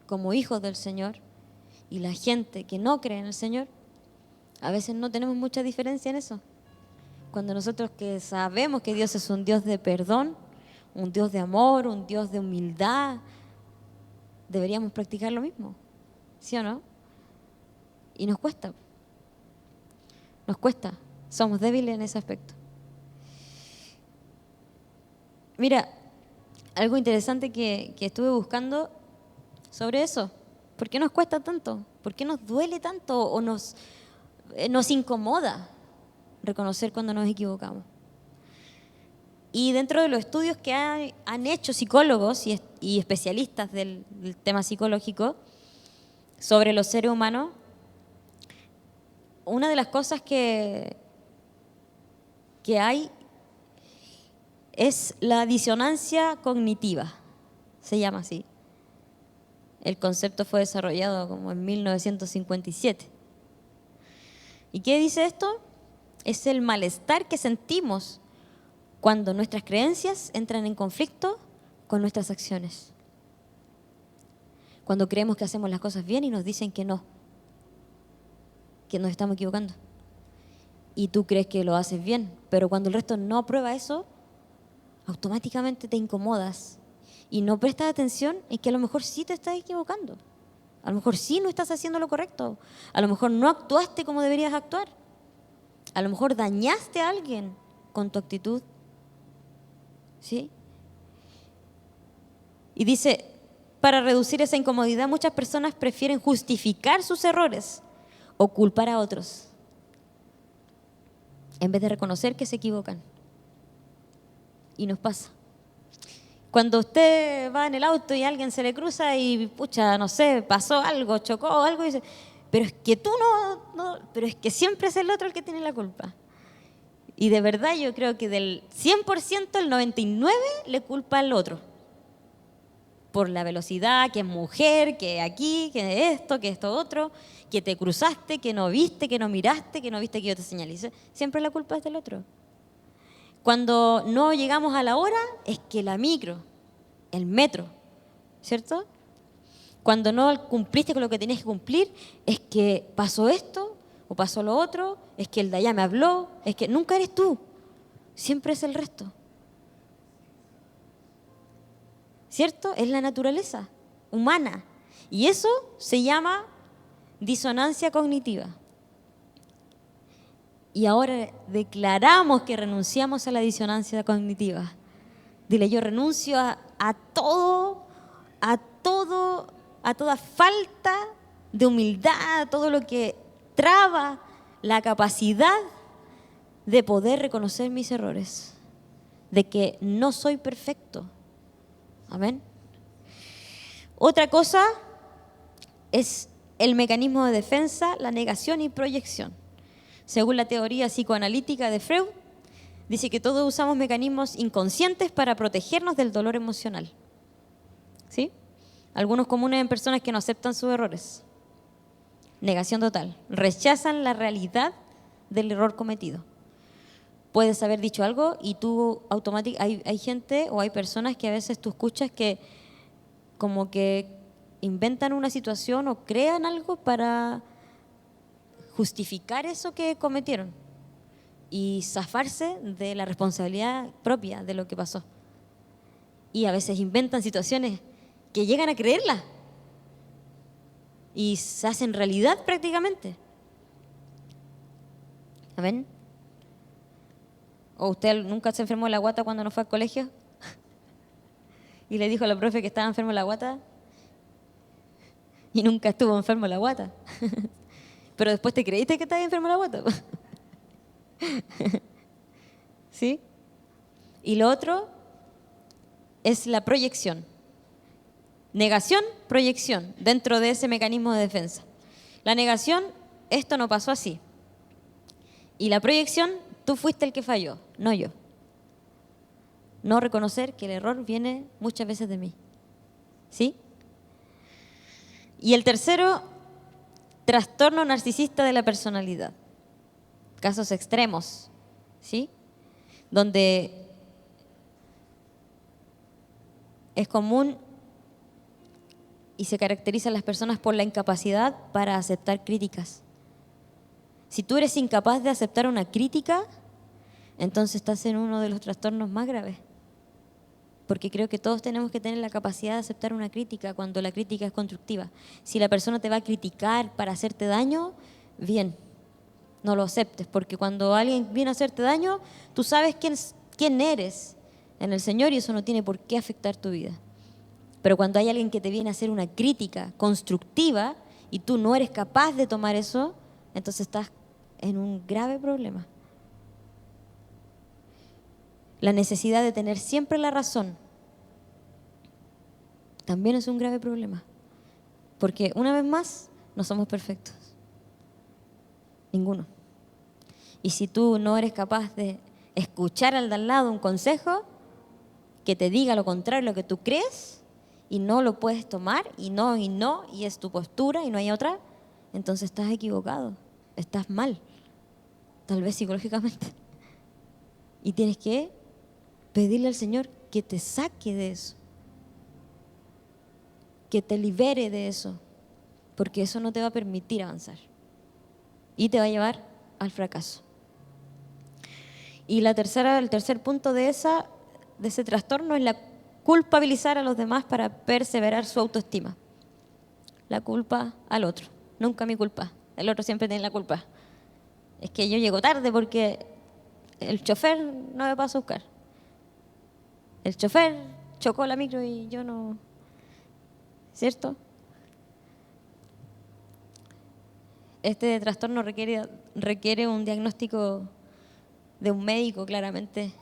Como hijos del Señor y la gente que no cree en el Señor, a veces no tenemos mucha diferencia en eso. Cuando nosotros que sabemos que Dios es un Dios de perdón, un Dios de amor, un Dios de humildad, deberíamos practicar lo mismo, ¿sí o no? Y nos cuesta, somos débiles en ese aspecto. Mira, algo interesante que estuve buscando sobre eso. ¿Por qué nos cuesta tanto? ¿Por qué nos duele tanto o nos incomoda reconocer cuando nos equivocamos? Y dentro de los estudios que han hecho psicólogos y especialistas del tema psicológico sobre los seres humanos, una de las cosas que hay es la disonancia cognitiva, se llama así. El concepto fue desarrollado como en 1957. ¿Y qué dice esto? Es el malestar que sentimos cuando nuestras creencias entran en conflicto con nuestras acciones. Cuando creemos que hacemos las cosas bien y nos dicen que no, que nos estamos equivocando. Y tú crees que lo haces bien, pero cuando el resto no aprueba eso, automáticamente te incomodas y no prestas atención en que a lo mejor sí te estás equivocando. A lo mejor sí no estás haciendo lo correcto. A lo mejor no actuaste como deberías actuar. A lo mejor dañaste a alguien con tu actitud. ¿Sí? Y dice, para reducir esa incomodidad, muchas personas prefieren justificar sus errores o culpar a otros en vez de reconocer que se equivocan. Y nos pasa. Cuando usted va en el auto y a alguien se le cruza y, pucha, no sé, pasó algo, chocó algo, y dice, pero es que tú no, pero es que siempre es el otro el que tiene la culpa. Y de verdad yo creo que del 100%, el 99% le culpa al otro. Por la velocidad, que es mujer, que aquí, que esto otro, que te cruzaste, que no viste, que no miraste, que no viste que yo te señalicé. Siempre la culpa es del otro. Cuando no llegamos a la hora, es que la micro, el metro, ¿cierto? Cuando no cumpliste con lo que tenías que cumplir, es que pasó esto o pasó lo otro, es que el de allá me habló, es que nunca eres tú, siempre es el resto. ¿Cierto? Es la naturaleza humana. Y eso se llama disonancia cognitiva. Y ahora declaramos que renunciamos a la disonancia cognitiva. Dile, yo renuncio a toda falta de humildad, a todo lo que traba la capacidad de poder reconocer mis errores, de que no soy perfecto. Amén. Otra cosa es el mecanismo de defensa, la negación y proyección. Según la teoría psicoanalítica de Freud, dice que todos usamos mecanismos inconscientes para protegernos del dolor emocional. ¿Sí? Algunos comunes en personas que no aceptan sus errores. Negación total. Rechazan la realidad del error cometido. Puedes haber dicho algo y tú automáticamente, hay gente o hay personas que a veces tú escuchas que como que inventan una situación o crean algo para justificar eso que cometieron y zafarse de la responsabilidad propia de lo que pasó. Y a veces inventan situaciones que llegan a creerlas y se hacen realidad prácticamente. ¿Ven? ¿O usted nunca se enfermó de la guata cuando no fue al colegio? Y le dijo a la profe que estaba enfermo de la guata y nunca estuvo enfermo de la guata. Pero después te creíste que estabas enfermo de la guata. ¿Sí? Y lo otro es la proyección. Negación, proyección, dentro de ese mecanismo de defensa. La negación, esto no pasó así. Y la proyección, tú fuiste el que falló, no yo. No reconocer que el error viene muchas veces de mí. ¿Sí? Y el tercero, trastorno narcisista de la personalidad. Casos extremos, ¿sí? Donde es común y se caracterizan las personas por la incapacidad para aceptar críticas. Si tú eres incapaz de aceptar una crítica, entonces estás en uno de los trastornos más graves. Porque creo que todos tenemos que tener la capacidad de aceptar una crítica cuando la crítica es constructiva. Si la persona te va a criticar para hacerte daño, bien, no lo aceptes, porque cuando alguien viene a hacerte daño, tú sabes quién eres en el Señor y eso no tiene por qué afectar tu vida. Pero cuando hay alguien que te viene a hacer una crítica constructiva y tú no eres capaz de tomar eso, entonces estás en un grave problema. La necesidad de tener siempre la razón también es un grave problema. Porque una vez más, no somos perfectos. Ninguno. Y si tú no eres capaz de escuchar al de al lado un consejo que te diga lo contrario a lo que tú crees y no lo puedes tomar y es tu postura y no hay otra, entonces estás equivocado, estás mal, tal vez psicológicamente. Y tienes que pedirle al Señor que te saque de eso, que te libere de eso, porque eso no te va a permitir avanzar y te va a llevar al fracaso. Y el tercer punto de ese trastorno es la culpabilizar a los demás para perseverar su autoestima. La culpa al otro, nunca mi culpa, el otro siempre tiene la culpa. Es que yo llego tarde porque el chofer no me pasó a buscar. El chofer chocó la micro y yo no, ¿cierto? Este trastorno requiere un diagnóstico de un médico, claramente.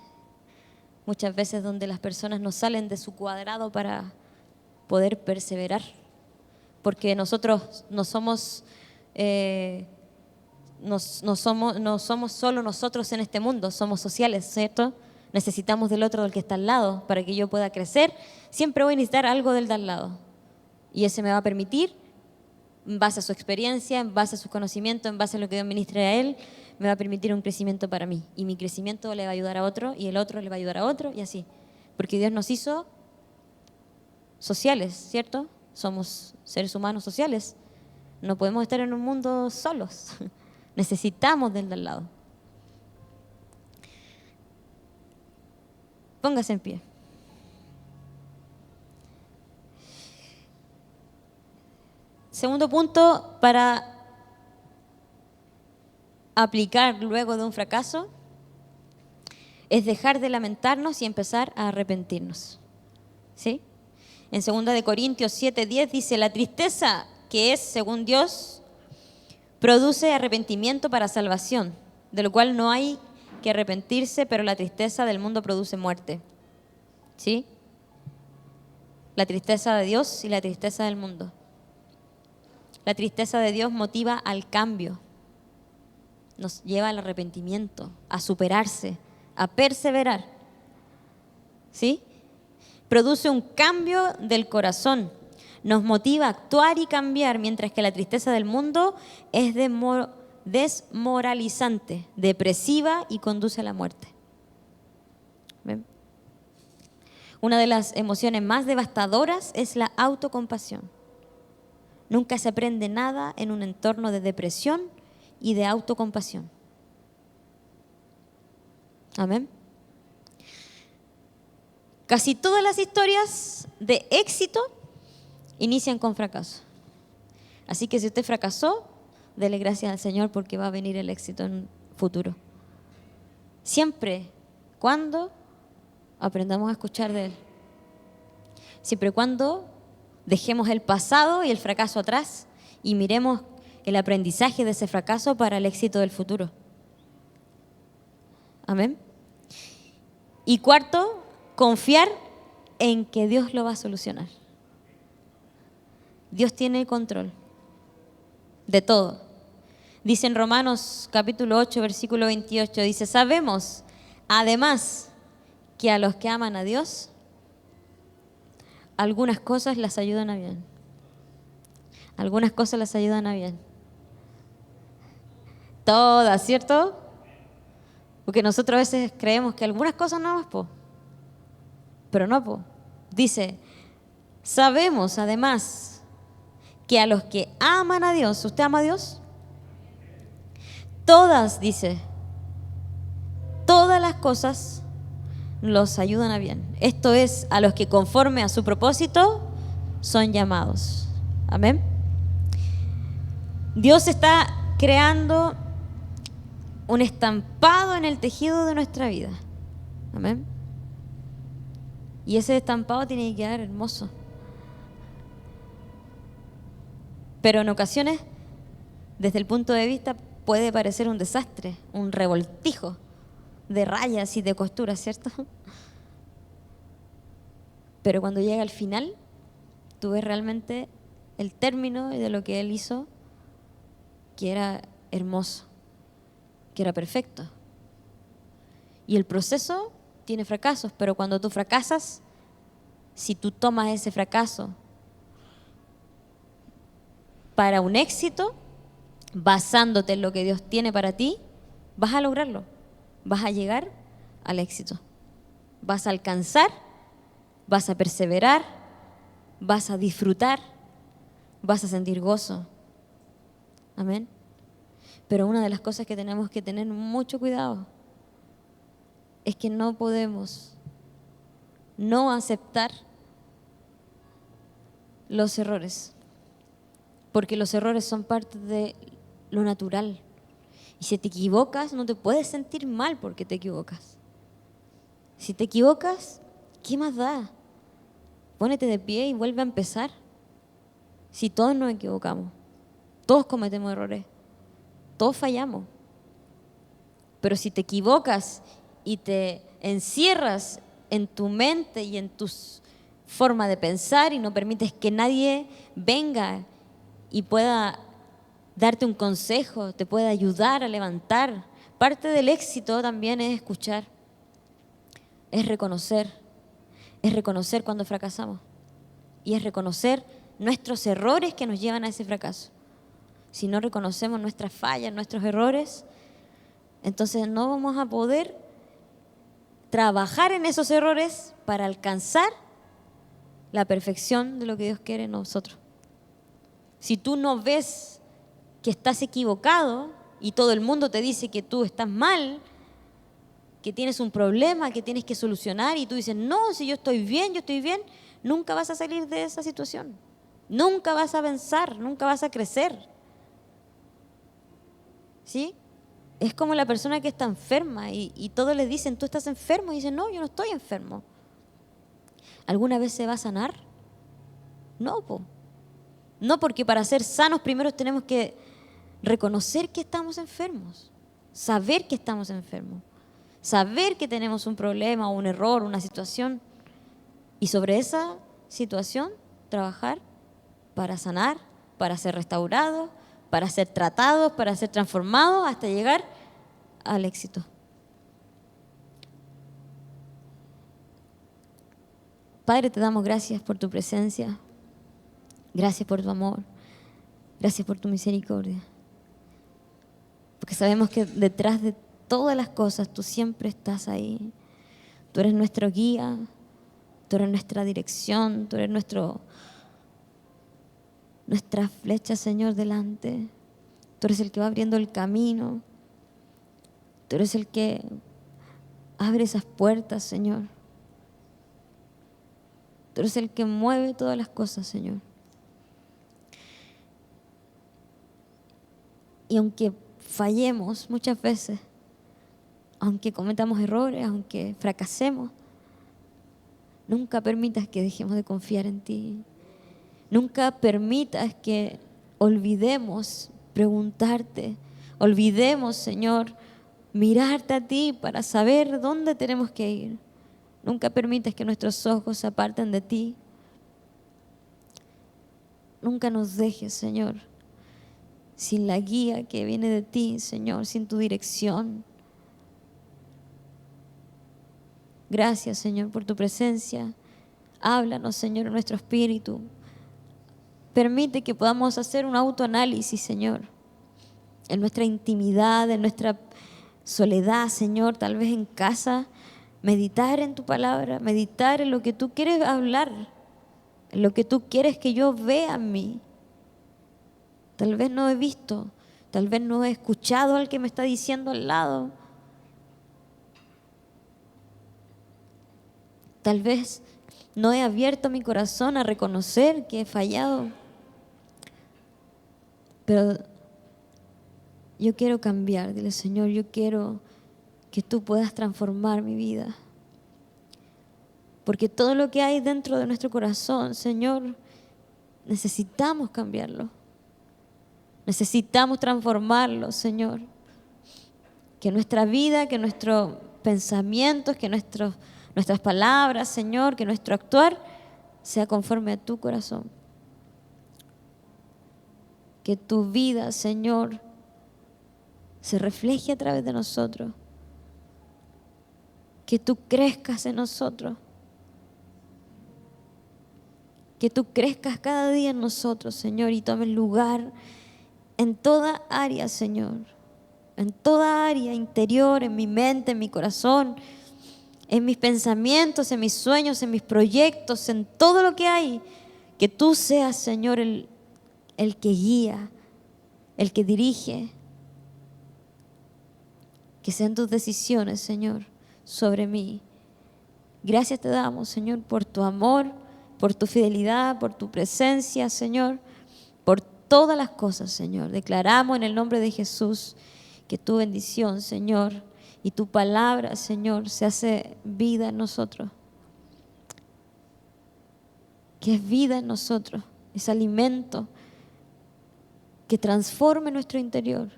Muchas veces donde las personas no salen de su cuadrado para poder perseverar. Porque nosotros no somos solo nosotros en este mundo, somos sociales, ¿cierto? Necesitamos del otro, del que está al lado, para que yo pueda crecer. Siempre voy a necesitar algo del de al lado. Y ese me va a permitir, en base a su experiencia, en base a su conocimiento, en base a lo que Dios ministre a él, me va a permitir un crecimiento para mí. Y mi crecimiento le va a ayudar a otro, y el otro le va a ayudar a otro, y así. Porque Dios nos hizo sociales, ¿cierto? Somos seres humanos sociales. No podemos estar en un mundo solos. Necesitamos del de al lado. Póngase en pie. Segundo punto para aplicar luego de un fracaso es dejar de lamentarnos y empezar a arrepentirnos. ¿Sí? En 2 Corintios 7:10 dice, la tristeza que es, según Dios, produce arrepentimiento para salvación, de lo cual no hay que arrepentirse, pero la tristeza del mundo produce muerte. ¿Sí? La tristeza de Dios y la tristeza del mundo. La tristeza de Dios motiva al cambio, nos lleva al arrepentimiento, a superarse, a perseverar. ¿Sí? Produce un cambio del corazón. Nos motiva a actuar y cambiar, mientras que la tristeza del mundo es desmoralizante, depresiva y conduce a la muerte. ¿Ven? Una de las emociones más devastadoras es la autocompasión. Nunca se aprende nada en un entorno de depresión y de autocompasión. Amén. Casi todas las historias de éxito inician con fracaso. Así que si usted fracasó, dele gracias al Señor porque va a venir el éxito en un futuro. Siempre cuando aprendamos a escuchar de Él. Siempre cuando dejemos el pasado y el fracaso atrás y miremos el aprendizaje de ese fracaso para el éxito del futuro. Amén. Y cuarto, confiar en que Dios lo va a solucionar. Dios tiene el control de todo. Dice en Romanos capítulo 8, versículo 28, dice, sabemos además que a los que aman a Dios, algunas cosas las ayudan a bien. Algunas cosas las ayudan a bien. Todas, ¿cierto? Porque nosotros a veces creemos que algunas cosas no más, pero no, Dice, sabemos además que a los que aman a Dios, ¿usted ama a Dios? Todas, dice, todas las cosas los ayudan a bien. Esto es, a los que conforme a su propósito son llamados. Amén. Dios está creando un estampado en el tejido de nuestra vida. Amén. Y ese estampado tiene que quedar hermoso. Pero en ocasiones, desde el punto de vista, puede parecer un desastre, un revoltijo de rayas y de costuras, ¿cierto? Pero cuando llega al final, tú ves realmente el término de lo que Él hizo, que era hermoso, que era perfecto. Y el proceso tiene fracasos, pero cuando tú fracasas, si tú tomas ese fracaso para un éxito, basándote en lo que Dios tiene para ti, vas a lograrlo. Vas a llegar al éxito. Vas a alcanzar, vas a perseverar, vas a disfrutar, vas a sentir gozo. Amén. Pero una de las cosas que tenemos que tener mucho cuidado es que no podemos no aceptar los errores, porque los errores son parte de lo natural. Y si te equivocas, no te puedes sentir mal porque te equivocas. Si te equivocas, ¿qué más da? Pónete de pie y vuelve a empezar. Si todos nos equivocamos, todos cometemos errores, todos fallamos. Pero si te equivocas y te encierras en tu mente y en tu forma de pensar y no permites que nadie venga y pueda darte un consejo, te pueda ayudar a levantar. Parte del éxito también es escuchar, es reconocer cuando fracasamos y es reconocer nuestros errores que nos llevan a ese fracaso. Si no reconocemos nuestras fallas, nuestros errores, entonces no vamos a poder trabajar en esos errores para alcanzar la perfección de lo que Dios quiere en nosotros. Si tú no ves que estás equivocado y todo el mundo te dice que tú estás mal, que tienes un problema, que tienes que solucionar y tú dices, no, si yo estoy bien, nunca vas a salir de esa situación. Nunca vas a avanzar, nunca vas a crecer. ¿Sí? Es como la persona que está enferma y todos le dicen, tú estás enfermo, y dicen, no, yo no estoy enfermo. ¿Alguna vez se va a sanar? No, no, porque para ser sanos primero tenemos que reconocer que estamos enfermos, saber que estamos enfermos, saber que tenemos un problema, un error, una situación, y sobre esa situación trabajar para sanar, para ser restaurados, para ser tratados, para ser transformados hasta llegar al éxito. Padre, te damos gracias por tu presencia. Gracias por tu amor. Gracias por tu misericordia. Porque sabemos que detrás de todas las cosas tú siempre estás ahí. Tú eres nuestro guía, tú eres nuestra dirección, tú eres nuestra flecha, Señor, delante. Tú eres el que va abriendo el camino. Tú eres el que abre esas puertas, Señor. Tú eres el que mueve todas las cosas, Señor. Y aunque fallemos muchas veces, aunque cometamos errores, aunque fracasemos, nunca permitas que dejemos de confiar en ti. Nunca permitas que olvidemos preguntarte, olvidemos, Señor, mirarte a ti para saber dónde tenemos que ir. Nunca permitas que nuestros ojos se aparten de ti. Nunca nos dejes, Señor, sin la guía que viene de ti, Señor, sin tu dirección. Gracias, Señor, por tu presencia. Háblanos, Señor, en nuestro espíritu. Permite que podamos hacer un autoanálisis, Señor, en nuestra intimidad, en nuestra soledad, Señor, tal vez en casa, meditar en tu palabra, meditar en lo que tú quieres hablar, en lo que tú quieres que yo vea en mí. Tal vez no he visto, tal vez no he escuchado al que me está diciendo al lado. Tal vez no he abierto mi corazón a reconocer que he fallado. Pero yo quiero cambiar, dile, Señor, yo quiero que tú puedas transformar mi vida. Porque todo lo que hay dentro de nuestro corazón, Señor, necesitamos cambiarlo. Necesitamos transformarlo, Señor. Que nuestra vida, que nuestros pensamientos, que nuestras palabras, Señor, que nuestro actuar sea conforme a tu corazón. Que tu vida, Señor, se refleje a través de nosotros. Que tú crezcas en nosotros. Que tú crezcas cada día en nosotros, Señor, y tomes lugar en toda área, Señor. En toda área interior, en mi mente, en mi corazón, en mis pensamientos, en mis sueños, en mis proyectos, en todo lo que hay. Que tú seas, Señor, el que guía, el que dirige. Que sean tus decisiones, Señor, sobre mí. Gracias te damos, Señor, por tu amor, por tu fidelidad, por tu presencia, Señor, por todas las cosas, Señor. Declaramos en el nombre de Jesús que tu bendición, Señor, y tu palabra, Señor, se hace vida en nosotros. Que es vida en nosotros, es alimento que transforme nuestro interior,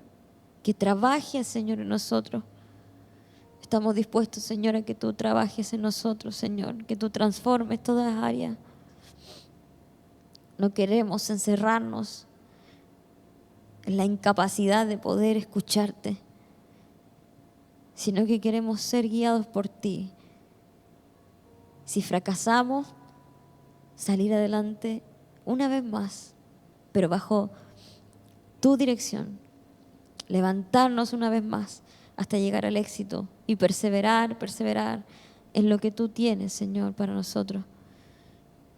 que trabaje, Señor, en nosotros. Estamos dispuestos, Señor, a que tú trabajes en nosotros, Señor, que tú transformes todas las áreas. No queremos encerrarnos en la incapacidad de poder escucharte, sino que queremos ser guiados por ti. Si fracasamos, salir adelante una vez más, pero bajo tu dirección. Levantarnos una vez más hasta llegar al éxito y perseverar en lo que tú tienes, Señor, para nosotros.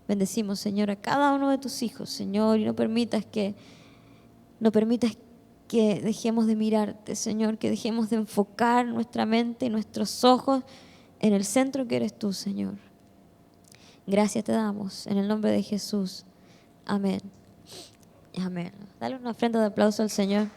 Bendecimos, Señor, a cada uno de tus hijos, Señor, y no permitas que dejemos de mirarte, Señor, que dejemos de enfocar nuestra mente y nuestros ojos en el centro que eres tú, Señor. Gracias te damos en el nombre de Jesús. Amén. Amén. Dale una ofrenda de aplauso al Señor.